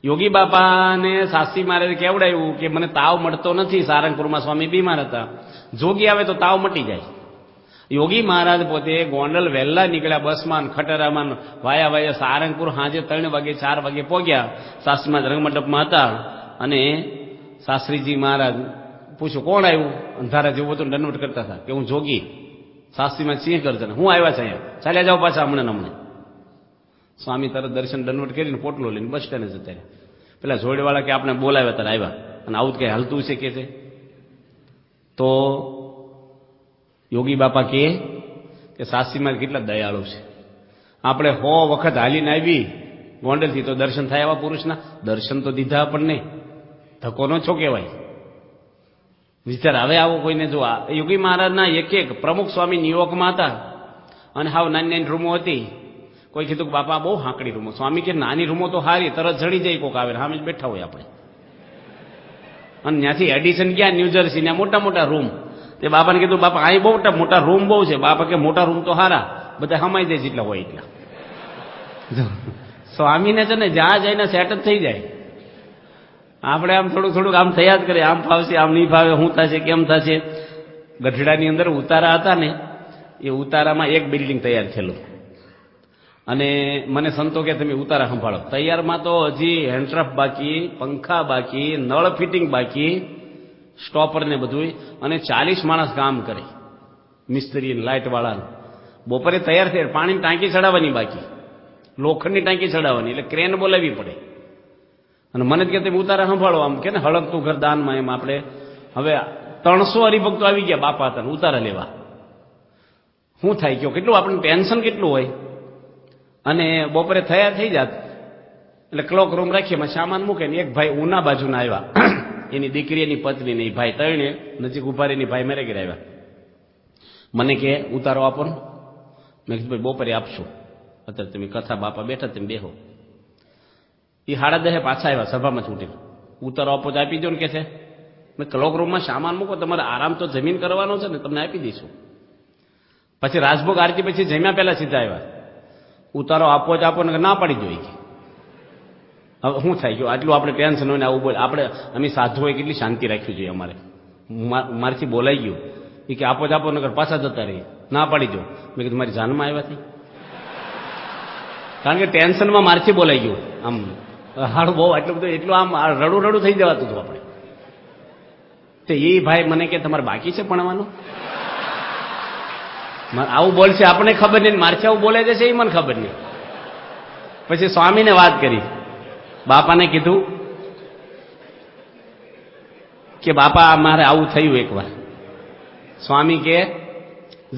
યોગી બાપાને શાસ્ત્રી મહારાજે કેવડાવ્યું કે મને તાવ મળતો નથી, સારંગપુરમાં સ્વામી બીમાર હતા, જોગી આવે તો તાવ મટી જાય. યોગી મહારાજ પોતે ગોંડલ વહેલા નીકળ્યા બસમાં, ખટરામાં, વાયા સારંગપુર સાંજે 3 વાગે 4 વાગે પહોંચ્યા. શાસ્ત્રી મહારાજ રંગમંડપમાં હતા. અને શાસ્ત્રીજી મહારાજ પૂછ્યું કોણ આવ્યું? અંધારા જેવું હતું, દંડવટ કરતા હતા કે હું જોગી. શાસ્ત્રીમાં સિંહ કરતા, હું આવ્યા છે અહીંયા, ચાલ્યા જાઓ પાછા હમણાં. સ્વામી તરત દર્શન દંડવટ કરીને પોટલો લઈને બસ સ્ટેન્ડે જતા રહ્યા. પેલા જોડેવાળા કે આપણે બોલાવ્યા ત્યારે આવ્યા, અને આવું કઈ હાલતું છે કે છે. તો યોગી બાપા કે શાસ્ત્રીમાં કેટલા દયાળુ છે. આપણે 100 વખત હાલીને આવી ગોંડલથી તો દર્શન થાય એવા પુરુષના? દર્શન તો દીધા આપણને, ધક્કો નો છો કહેવાય. વિચાર હવે આવો કોઈને જો. યોગી મહારાજના એક પ્રમુખ સ્વામી ન્યુયોર્કમાં હતા અને હાવ નાની રૂમો હતી. કોઈ કીધું કે બાપા બહુ હાંકડી રૂમો. સ્વામી કે નાની રૂમો તો હારી, તરત જડી જાય કોક આવે, સામે જ બેઠા હોય આપણે. અને ત્યાંથી એડિશન ગયા ન્યૂજર્સી, ત્યાં મોટા મોટા રૂમ. તે બાપાને કીધું બાપા અહીં બહુ મોટા રૂમ બહુ છે. બાપા કે મોટા રૂમ તો હારા, બધા હમાઈ જાય જેટલા હોય એટલા. સ્વામીને છે ને જ્યાં જઈને સેટ જ થઈ જાય. આપણે આમ થોડુંક આમ થયા જ કરે, આમ ફાવશે આમ નહીં ફાવે, શું થશે કેમ થશે. ગઢડાની અંદર ઉતારા હતા ને, એ ઉતારામાં એક બિલ્ડિંગ તૈયાર થયેલું. અને મને સંતો કે તમે ઉતારા સંભાળો. તૈયારમાં તો હજી હેન્ડટ્રફ બાકી, પંખા બાકી, નળ ફિટિંગ બાકી, સ્ટોપર ને બધું. અને 40 માણસ કામ કરે, મિસ્ત્રી લાઇટ વાળા. બપોરે તૈયાર થાય, પાણીની ટાંકી ચડાવવાની બાકી, લોખંડની ટાંકી ચડાવવાની, એટલે ક્રેન બોલાવવી પડે. અને મને જ કે તમે ઉતારા સંભાળો, આમ કે ને હળગતું ઘર દાનમાં. એમ આપણે હવે 300 હરિભક્તો આવી ગયા બાપા હતા ઉતારા લેવા. શું થાય કયો, કેટલું આપણને ટેન્શન કેટલું હોય. અને બપોરે તૈયાર થઈ જાત એટલે ક્લોક રૂમ રાખીએ, એમાં સામાન મૂકે ને. એક ભાઈ ઉના બાજુના આવ્યા, એની દીકરી એની પત્ની ને ભાઈ 3 નજીક ઉભા રહીને ભાઈ મેરે ઘેર આવ્યા. મને કે ઉતારો આપો ને. મેં કીધું ભાઈ બપોરે આપશું, અત્યારે તમે કથા બાપા બેઠા તમે બેહો. એ 10:30 પાછા આવ્યા સભામાં છૂટીને. ઉતારો આપો તો આપી દો ને કે છે. મેં ક્લોક રૂમમાં સામાન મૂકો, તમારે આરામ તો જમીન કરવાનો છે ને, તમને આપી દઈશું. પછી રાજભોગ આરતી પછી જમ્યા પહેલા સીધા આવ્યા. ઉતારો આપો જ આપો ને, ના પાડી જોઈએ. હવે શું થાય ગયું, આટલું આપણે ટેન્શન હોય ને આવું બોલ. આપણે અમે સાધુ હોય કેટલી શાંતિ રાખવી જોઈએ અમારે. મારથી બોલાઈ ગયું એ કે આપો જ આપો નગર પાછા જતા રહીએ, ના પાડી દો. મેં કીધું મારી જાનમાં આવ્યા હતી, કારણ કે ટેન્શનમાં મારથી બોલાઈ ગયું. આમ હાડું બહુ એટલું આમ રડું થઈ જવાતું હતું આપણે. તો એ ભાઈ મને કે તમારે બાકી છે ભણવાનું? આવું બોલશે આપણને ખબર નહીં, મારથી આવું બોલે છે એ મને ખબર નહીં. પછી સ્વામીને વાત કરી, બાપાને કીધું કે બાપા મારે આવું થયું એકવાર. સ્વામી કે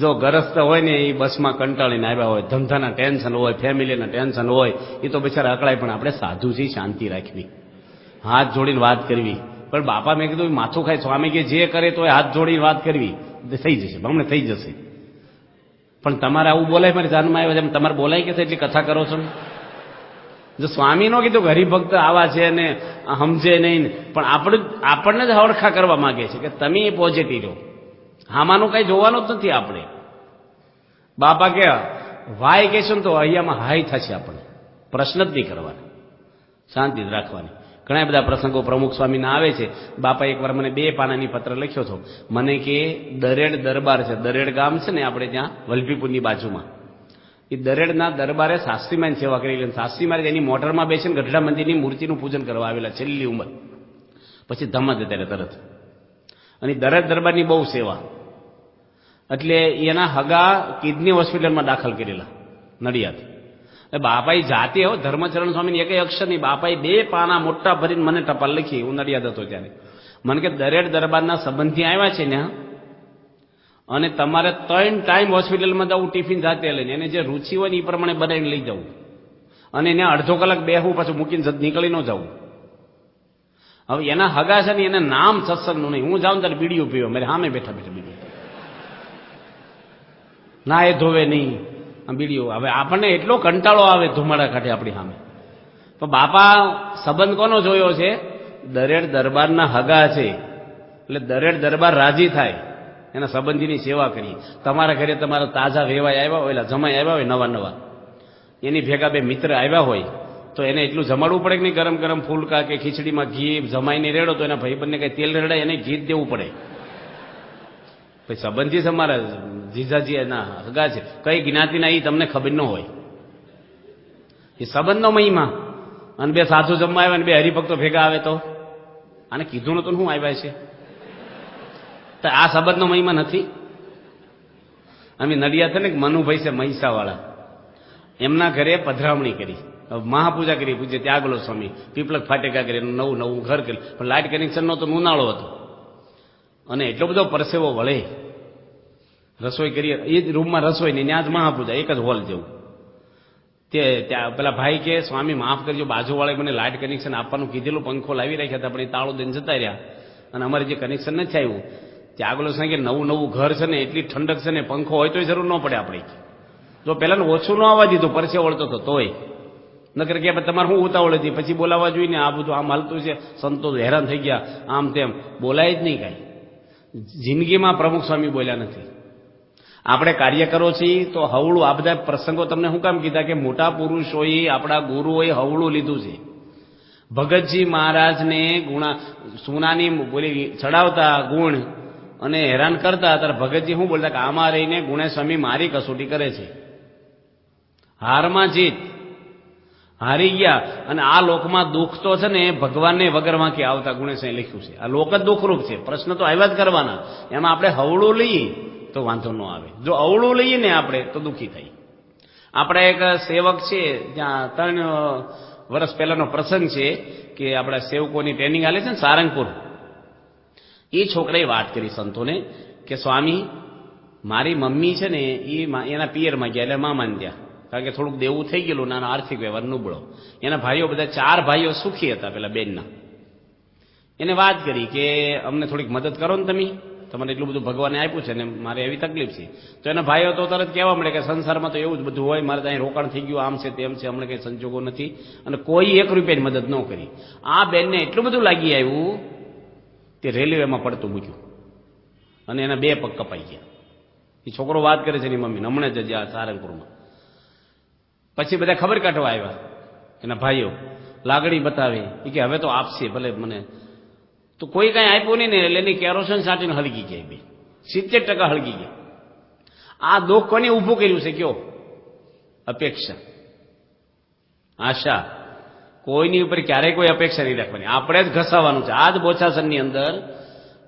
જો ગરસ્ત હોય ને એ બસમાં કંટાળીને આવ્યા હોય, ધંધાના ટેન્શન હોય, ફેમિલીના ટેન્શન હોય, એ તો બિચારા અકળાય, પણ આપણે સાધુ છીએ, શાંતિ રાખવી, હાથ જોડીને વાત કરવી. પણ બાપા મેં કીધું માથું ખાય. સ્વામી કે જે કરે તો હાથ જોડીને વાત કરવી, થઈ જશે, હમણાં થઈ જશે. પણ તમારે આવું બોલાય, મારી જાનમાં આવ્યા છે, તમારે બોલાય કે એટલી કથા કરો છો? જો સ્વામી નો કીધું કે હરિભક્ત આવા છે ને સમજે નહીં, પણ આપણને જ હવળખા કરવા માંગે છે કે તમે પોઝિટિવ રહો, આમાંનું કઈ જોવાનું જ નથી આપણે. બાપા કે વાય કહેશું ને તો અહીંયામાં હાઈ થશે, આપણે પ્રશ્ન જ નહીં કરવાના, શાંતિ જ રાખવાની. ઘણા બધા પ્રસંગો પ્રમુખ સ્વામીના આવે છે. બાપા એકવાર મને 2 પાનાની પત્ર લખ્યો હતો. મને કે દરેડ દરબાર છે, દરેડ ગામ છે ને આપણે ત્યાં વલભીપુરની બાજુમાં, એ દરેડના દરબારે શાસ્ત્રીમાની સેવા કરી. શાસ્ત્રીમારે એની મોટરમાં બેસીને ગઢડા મંદિરની મૂર્તિનું પૂજન કરવા આવેલા, છેલ્લી ઉંમર, પછી ધમ્મ જ ત્યારે તરત. અને દરેડ દરબારની બહુ સેવા, એટલે એના હગા કિડની હોસ્પિટલમાં દાખલ કરેલા નડિયાદ. બાપાએ જાતે હો ધર્મચરણ સ્વામીની એક અક્ષર નહીં, બાપાએ 2 પાના મોટા ભરીને મને ટપાલ લખી. હું નડિયાદ હતો ત્યારે. મને કે દરેડ દરબારના સંબંધી આવ્યા છે ને, અને તમારે 3 ટાઈમ હોસ્પિટલમાં જવું, ટિફિન જાતે લઈને, એને જે રુચિ હોય ને એ પ્રમાણે બનાવીને લઈ જવું, અને એને અડધો કલાક બેહવું, પાછું મૂકીને નીકળી ન જવું. હવે એના હગા છે ને એને નામ સત્સંગનું નહીં. હું જાઉં ત્યારે બીડીઓ પીવો, મારે સામે બેઠા બેઠા બીડીઓ ના, એ ધોવે નહીં બીડીઓ. હવે આપણને એટલો કંટાળો આવે ધુમાડા કાઢે આપણી સામે. તો બાપા સંબંધ કોનો જોયો છે? દરેડ દરબારના હગા છે, એટલે દરેડ દરબાર રાજી થાય, એના સંબંધીની સેવા કરી. તમારા ઘરે તમારા તાજા વેવાય આવ્યા હોય, જમાઈ આવ્યા હોય નવા નવા, એની ભેગા 2 મિત્ર આવ્યા હોય, તો એને એટલું જમાડવું પડે કે નહીં? ગરમ ગરમ ફૂલકા કે ખીચડીમાં ઘી જમાઈને રેડો, તો એના ભાઈબંધને કઈ તેલ રેડાય, એને ઘી દેવું પડે. પછી સંબંધી તમારા જીજાજી એના હગા છે, કઈ જ્ઞાતિના એ તમને ખબર ન હોય. એ સંબંધનો મહિમા. અને 2 સાધુ જમવા આવ્યા ને 2 હરિભક્તો ભેગા આવે, તો આને કીધું નતું શું આવ્યા છે? તો આ સંબંધનો મહિમા નથી? અમે નડિયાદ છે ને મનુભાઈ છે મહીસાવાળા, એમના ઘરે પધરામણી કરી, મહાપૂજા કરી, પૂજ્ય ત્યાગલો સ્વામી પીપલક ફાટેકા કરી, નવું ઘર કર્યું. પણ લાઇટ કનેક્શન નો તો ઉનાળો હતો, અને એટલો બધો પરસેવો વળે. રસોઈ કરીએ એ જ રૂમમાં રસોઈ નહીં, ત્યાં જ મહાપૂજા, એક જ હોલ જેવું. ત્યાં પેલા ભાઈ કે સ્વામી માફ કરજો, બાજુવાળાએ મને લાઇટ કનેક્શન આપવાનું કીધેલું, પંખો લાવી રાખ્યા હતા, પણ એ તાળો દઈને જતા રહ્યા, અને અમારે જે કનેક્શન નથી આવ્યું. ત્યાગલો સાંઈ કે નવું ઘર છે ને, એટલી ઠંડક છે ને, પંખો હોય તોય જરૂર ન પડે આપણે. જો પહેલાનું ઓછું ન આવવા દીધું, પરસે વળતો હતો તોય. નકર કે તમારે શું ઉતાવળ હતી, પછી બોલાવવા જોઈએ ને, આ બધું આમ હાલતું છે, સંતો હેરાન થઈ ગયા, આમ તેમ બોલાય જ નહીં કાંઈ. જિંદગીમાં પ્રમુખ સ્વામી બોલ્યા નથી. આપણે કાર્યકરો છીએ તો હવળું, આ બધા પ્રસંગો તમને શું કામ કીધા કે મોટા પુરુષોએ, આપણા ગુરુઓએ હવળું લીધું છે. ભગતજી મહારાજને સોનાની બોલી ચડાવતા ગુણ અને હેરાન કરતા, ત્યારે ભગતજી શું બોલતા કે આમાં રહીને ગુણે સ્વામી મારી કસોટી કરે છે. હારમાં જીત, હારી ગયા. અને આ લોકમાં દુઃખ તો છે ને ભગવાનને વગર વાંકે આવતા, ગુણેશાએ લખ્યું છે. આ લોક જ દુઃખરૂપ છે, પ્રશ્ન તો આવ્યા જ કરવાના. એમાં આપણે હવળું લઈએ તો વાંધો ન આવે, જો અવળું લઈએ ને આપણે તો દુઃખી થઈ. આપણા એક સેવક છે, ત્યાં 3 વર્ષ પહેલાનો પ્રસંગ છે કે આપણા સેવકોની ટ્રેનિંગ આલે છે ને સારંગપુર. એ છોકરાએ વાત કરી સંતોને કે સ્વામી મારી મમ્મી છે ને એ એના પિયરમાં ગયા, એટલે મામાને ત્યાં, કારણ કે થોડુંક દેવું થઈ ગયેલું, નાનો આર્થિક વ્યવહાર નબળો. એના ભાઈઓ બધા 4 ભાઈઓ સુખી હતા પેલા બેનના. એને વાત કરી કે અમને થોડીક મદદ કરો ને તમે, તમારે એટલું બધું ભગવાને આપ્યું છે ને મારે એવી તકલીફ છે. તો એના ભાઈઓ તો તરત કહેવા મળે કે સંસારમાં તો એવું જ બધું હોય, મારે ત્યાં રોકાણ થઈ ગયું, આમ છે તેમ છે, અમને કંઈ સંજોગો નથી, અને કોઈ 1 રૂપિયાની મદદ ન કરી. આ બેનને એટલું બધું લાગી આવ્યું તે રેલવેમાં પડતું મૂક્યું, અને એના 2 પગ કપાઈ ગયા. એ છોકરો વાત કરે છે એની મમ્મીને, હમણાં જ જ્યાં સારંગપુરમાં. પછી બધા ખબર કાઢવા આવ્યા એના ભાઈઓ, લાગણી બતાવે, એ કે હવે તો આપશે ભલે મને. તો કોઈ કાંઈ આપ્યું નહીં ને, એટલે એની કેરોસીન સાટીને હળગી ગયા, 70% હળગી ગયા. આ દુઃખ કોને ઊભું કર્યું છે કયો? અપેક્ષા, આશા. કોઈની ઉપર ક્યારેય કોઈ અપેક્ષા નહીં રાખવાની, આપણે જ ઘસાવાનું છે. આ જ બોચાસનની અંદર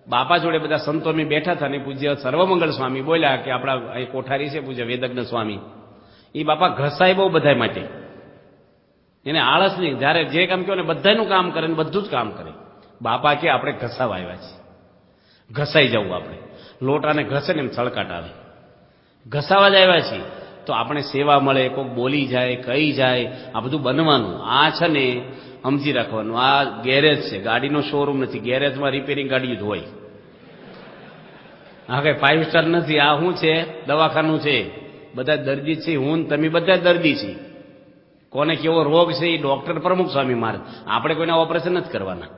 બાપા જોડે બધા સંતો બેઠા હતા, અને પૂજ્ય સર્વમંગળ સ્વામી બોલ્યા કે આપણા અહીં કોઠારી છે પૂજ્ય વેદજ્ઞ સ્વામી, એ બાપા ઘસાય બહુ બધા માટે. એને આળસ નહીં. જ્યારે જે કામ કહો ને બધાનું કામ કરે ને બધું જ કામ કરે. બાપા કે આપણે ઘસાવા આવ્યા છીએ, ઘસાઈ જવું. આપણે લોટાને ઘસે ને એમ છળકાટ આવે, ઘસાવા જ આવ્યા છીએ. તો આપણે સેવા મળે, કોઈક બોલી જાય, કહી જાય, આ બધું બનવાનું. આ છે ને સમજી રાખવાનું, આ ગેરેજ છે, ગાડીનો શોરૂમ નથી. ગેરેજમાં રિપેરિંગ ગાડી જ હોય. હા કઈ 5 સ્ટાર નથી. આ શું છે? દવાખાનું છે. બધા દર્દી છે, હું ને તમે બધા દર્દી છીએ. કોને કેવો રોગ છે એ ડોક્ટર પ્રમુખ સ્વામી મારે. આપણે કોઈને ઓપરેશન નથી કરવાના,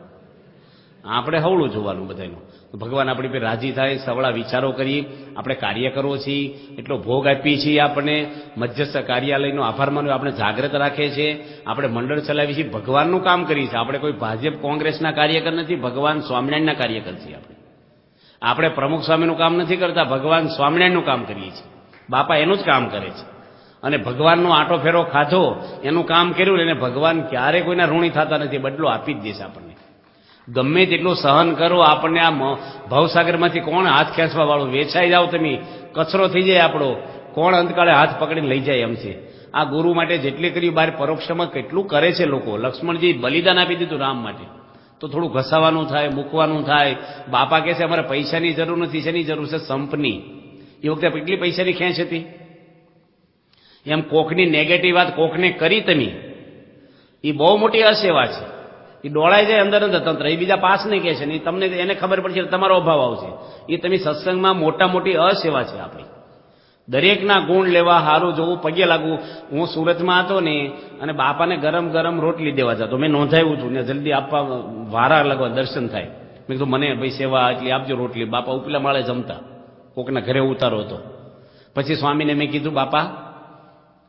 આપણે હવળું જોવાનું બધાનું. ભગવાન આપણી પર રાજી થાય, સવળા વિચારો કરીએ. આપણે કાર્ય કરવો છીએ, એટલો ભોગ આપીએ છીએ. આપણને મધ્યસ્થ કાર્યાલયનો આભાર માનવો, આપણે જાગ્રત રાખીએ છીએ. આપણે મંડળ ચલાવીએ છીએ, ભગવાનનું કામ કરીએ છીએ. આપણે કોઈ ભાજપ કોંગ્રેસના કાર્યકર નથી, ભગવાન સ્વામિનારાયણના કાર્યકર છીએ. આપણે પ્રમુખ સ્વામીનું કામ નથી કરતા, ભગવાન સ્વામિનારાયણનું કામ કરીએ છીએ. બાપા એનું જ કામ કરે છે. અને ભગવાનનો આંટો ફેરો ખાધો, એનું કામ કર્યું એને ભગવાન ક્યારે કોઈના ઋણી થતા નથી, બદલો આપી જ દેશે આપણને. ગમે તેટલું સહન કરો, આપણને આ ભવસાગરમાંથી કોણ હાથ ખેંચવા વાળું? વેચાઈ જાઓ તમે, કચરો થઈ જાય આપણો. કોણ અંતકાળે હાથ પકડીને લઈ જાય એમ છે. આ ગુરુ માટે જેટલી કર્યું, બહાર પરોક્ષમાં કેટલું કરે છે લોકો. લક્ષ્મણજી બલિદાન આપી દીધું રામ માટે. તો થોડું ઘસાવાનું થાય, મૂકવાનું થાય. બાપા કહે છે અમારે પૈસાની જરૂર નથી, શેની જરૂર છે? સંપની. એ વખતે કેટલી પૈસાની ખેંચ હતી. એમ કોકની નેગેટિવ વાત કોકને કરી તમે, એ બહુ મોટી અસેવા છે. એ ડોળાઈ જાય અંદર અંદર તંત્ર. એ બીજા પાસ નહીં કહે છે ને, તમને એને ખબર પડશે તમારો અભાવ આવશે. એ તમે સત્સંગમાં મોટા મોટી અસેવા છે આપણી. દરેકના ગુણ લેવા, સારું જોવું, પગે લાગવું. હું સુરતમાં હતો ને, અને બાપાને ગરમ ગરમ રોટલી દેવા જતો. મેં નોંધાવ્યું હતું ને, જલ્દી આપવા વારા લગવા દર્શન થાય. મેં કીધું મને ભાઈ સેવા એટલી આપજો રોટલી. બાપા ઉપલા માળે જમતા, કોકના ઘરે ઉતારો હતો. પછી સ્વામીને મેં કીધું બાપા,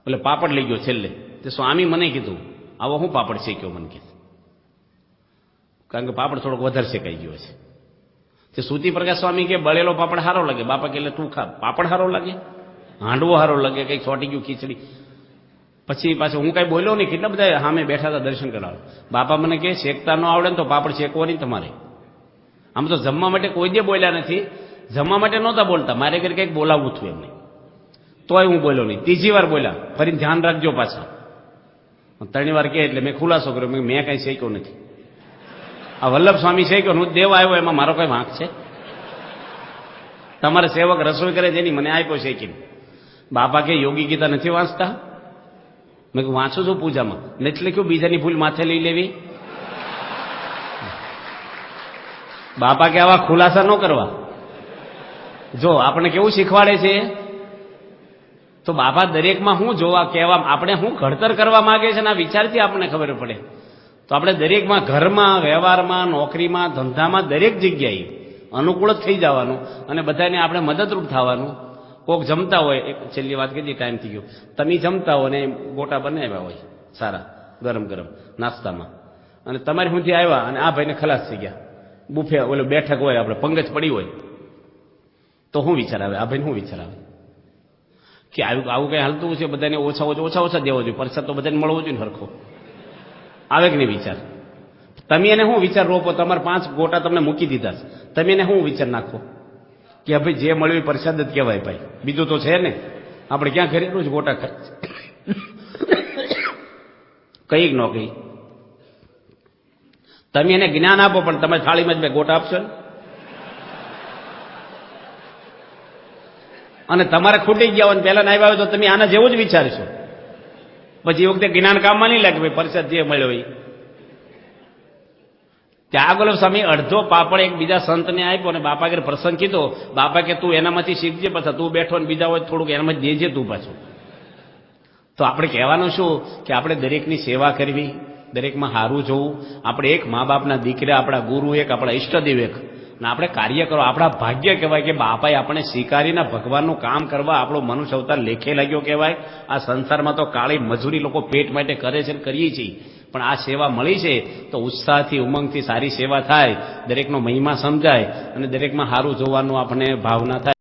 એટલે પાપડ લઈ ગયો છેલ્લે. તે સ્વામી મને કીધું આવો હું પાપડ શેક્યો? મને કીધું કારણ કે પાપડ થોડોક વધારે શેકાઈ ગયો છે. તે સુતી પ્રકાશ સ્વામી કે બળેલો પાપડ સારો લાગે. બાપા કે એટલે તું ખા. પાપડ સારો લાગે, હાંડવો સારો લાગે, કંઈક ચોટી ગયું ખીચડી. પછી પાછું હું કાંઈ બોલ્યો નહીં. કેટલા બધા સામે બેઠા હતા દર્શન કરાવે. બાપા મને કે શેકતા ન આવડે ને તો પાપડ શેકવો નહીં તમારે. આમ તો જમવા માટે કોઈ દે બોલ્યા નથી, જમવા માટે નહોતા બોલતા. મારે ઘરે કંઈક બોલાવવું હતું એમને, તોય હું બોલ્યો નહીં. ત્રીજી વાર બોલ્યા, ફરી ધ્યાન રાખજો પાછા. 3 વાર કે એટલે મેં ખુલાસો કર્યો, મેં કાંઈ શેક્યો નથી. આ વલ્લભ સ્વામી શેક્યો, હું દેવ આવ્યો, એમાં મારો કઈ વાંક છે? તમારે સેવક રસોઈ કરે છે એની મને આપ્યો શેકીને. બાપા કે યોગી ગીતા નથી વાંચતા? મેં વાંચું છું પૂજામાં. નથી લખ્યું બીજાની ભૂલ માથે લઈ લેવી? બાપા કે આવા ખુલાસા ન કરવા. જો આપણે કેવું શીખવાડે છે, તો બાપા દરેકમાં હું જોવા કહેવા, આપણે હું ઘડતર કરવા માંગે છે ને આ વિચારથી આપણને ખબર પડે. તો આપણે દરેકમાં, ઘરમાં, વ્યવહારમાં, નોકરીમાં, ધંધામાં, દરેક જગ્યાએ અનુકૂળ જ થઈ જવાનું અને બધાને આપણે મદદરૂપ થવાનું. કોક જમતા હોય, એક છેલ્લી વાત કીધી, ટાઈમ થઈ ગયો. તમે જમતા હો ને ગોટા બનાવ્યા હોય સારા ગરમ ગરમ નાસ્તામાં, અને તમારી સુધી આવ્યા અને આ ભાઈને ખલાસ થઈ ગયા. બુફે ઓલો બેઠક હોય, આપણે પંગજ પડી હોય, તો શું વિચાર આવે? આ ભાઈને શું વિચાર આવે કે આવું કઈ હાલતું છે? બધાને ઓછા દેવો જોઈએ, પ્રસાદ તો બધાને મળવો જોઈએ ને હરખો. આવે કે નહીં વિચાર? તમે એને શું વિચાર રોપો? તમારે 5 ગોટા તમને મૂકી દીધા છે, તમે એને શું વિચાર નાખો કે ભાઈ જે મળ્યું એ પ્રસાદ જ કહેવાય ભાઈ, બીજું તો છે ને. આપણે ક્યાં ઘરે રોજ ગોટા ખાય? કઈ ન કઈ. તમે એને જ્ઞાન આપો, પણ તમે થાળીમાં જ બે ગોટા આપશો ને. અને તમારે ખૂટી ગયા હોય પહેલા ના આવ્યા હોય તો તમે આના જેવું જ વિચારશો. પછી એ વખતે જ્ઞાન કામમાં નહીં લાગે ભાઈ પ્રસાદ જે મળ્યો હોય. ત્યાં આગળ સ્વામી અડધો પાપડ એક બીજા સંતને આપ્યો અને બાપા આગળ પ્રસંગ કીધો. બાપા કે તું એનામાંથી શીખજે, પાછા તું બેઠો ને બીજા હોય થોડુંક એનામાં દેજે તું પાછું. તો આપણે કહેવાનું શું કે આપણે દરેકની સેવા કરવી, દરેકમાં સારું જોવું. આપણે એક મા બાપના દીકરા, આપણા ગુરુ એક, આપણા ઈષ્ટદેવ એક, અને આપણે કાર્ય કરો. આપણા ભાગ્ય કહેવાય કે બાપાએ આપણે સ્વીકારીને ભગવાનનું કામ કરવા આપણો મનુષ્ય અવતાર લેખે લાગ્યો કહેવાય. આ સંસારમાં તો કાળી મજૂરી લોકો પેટ માટે કરે છે, કરીએ છીએ, પણ આ સેવા મળી છે તો ઉત્સાહથી, ઉમંગથી સારી સેવા થાય, દરેકનો મહિમા સમજાય અને દરેકમાં સારું જોવાનું આપણને ભાવના થાય.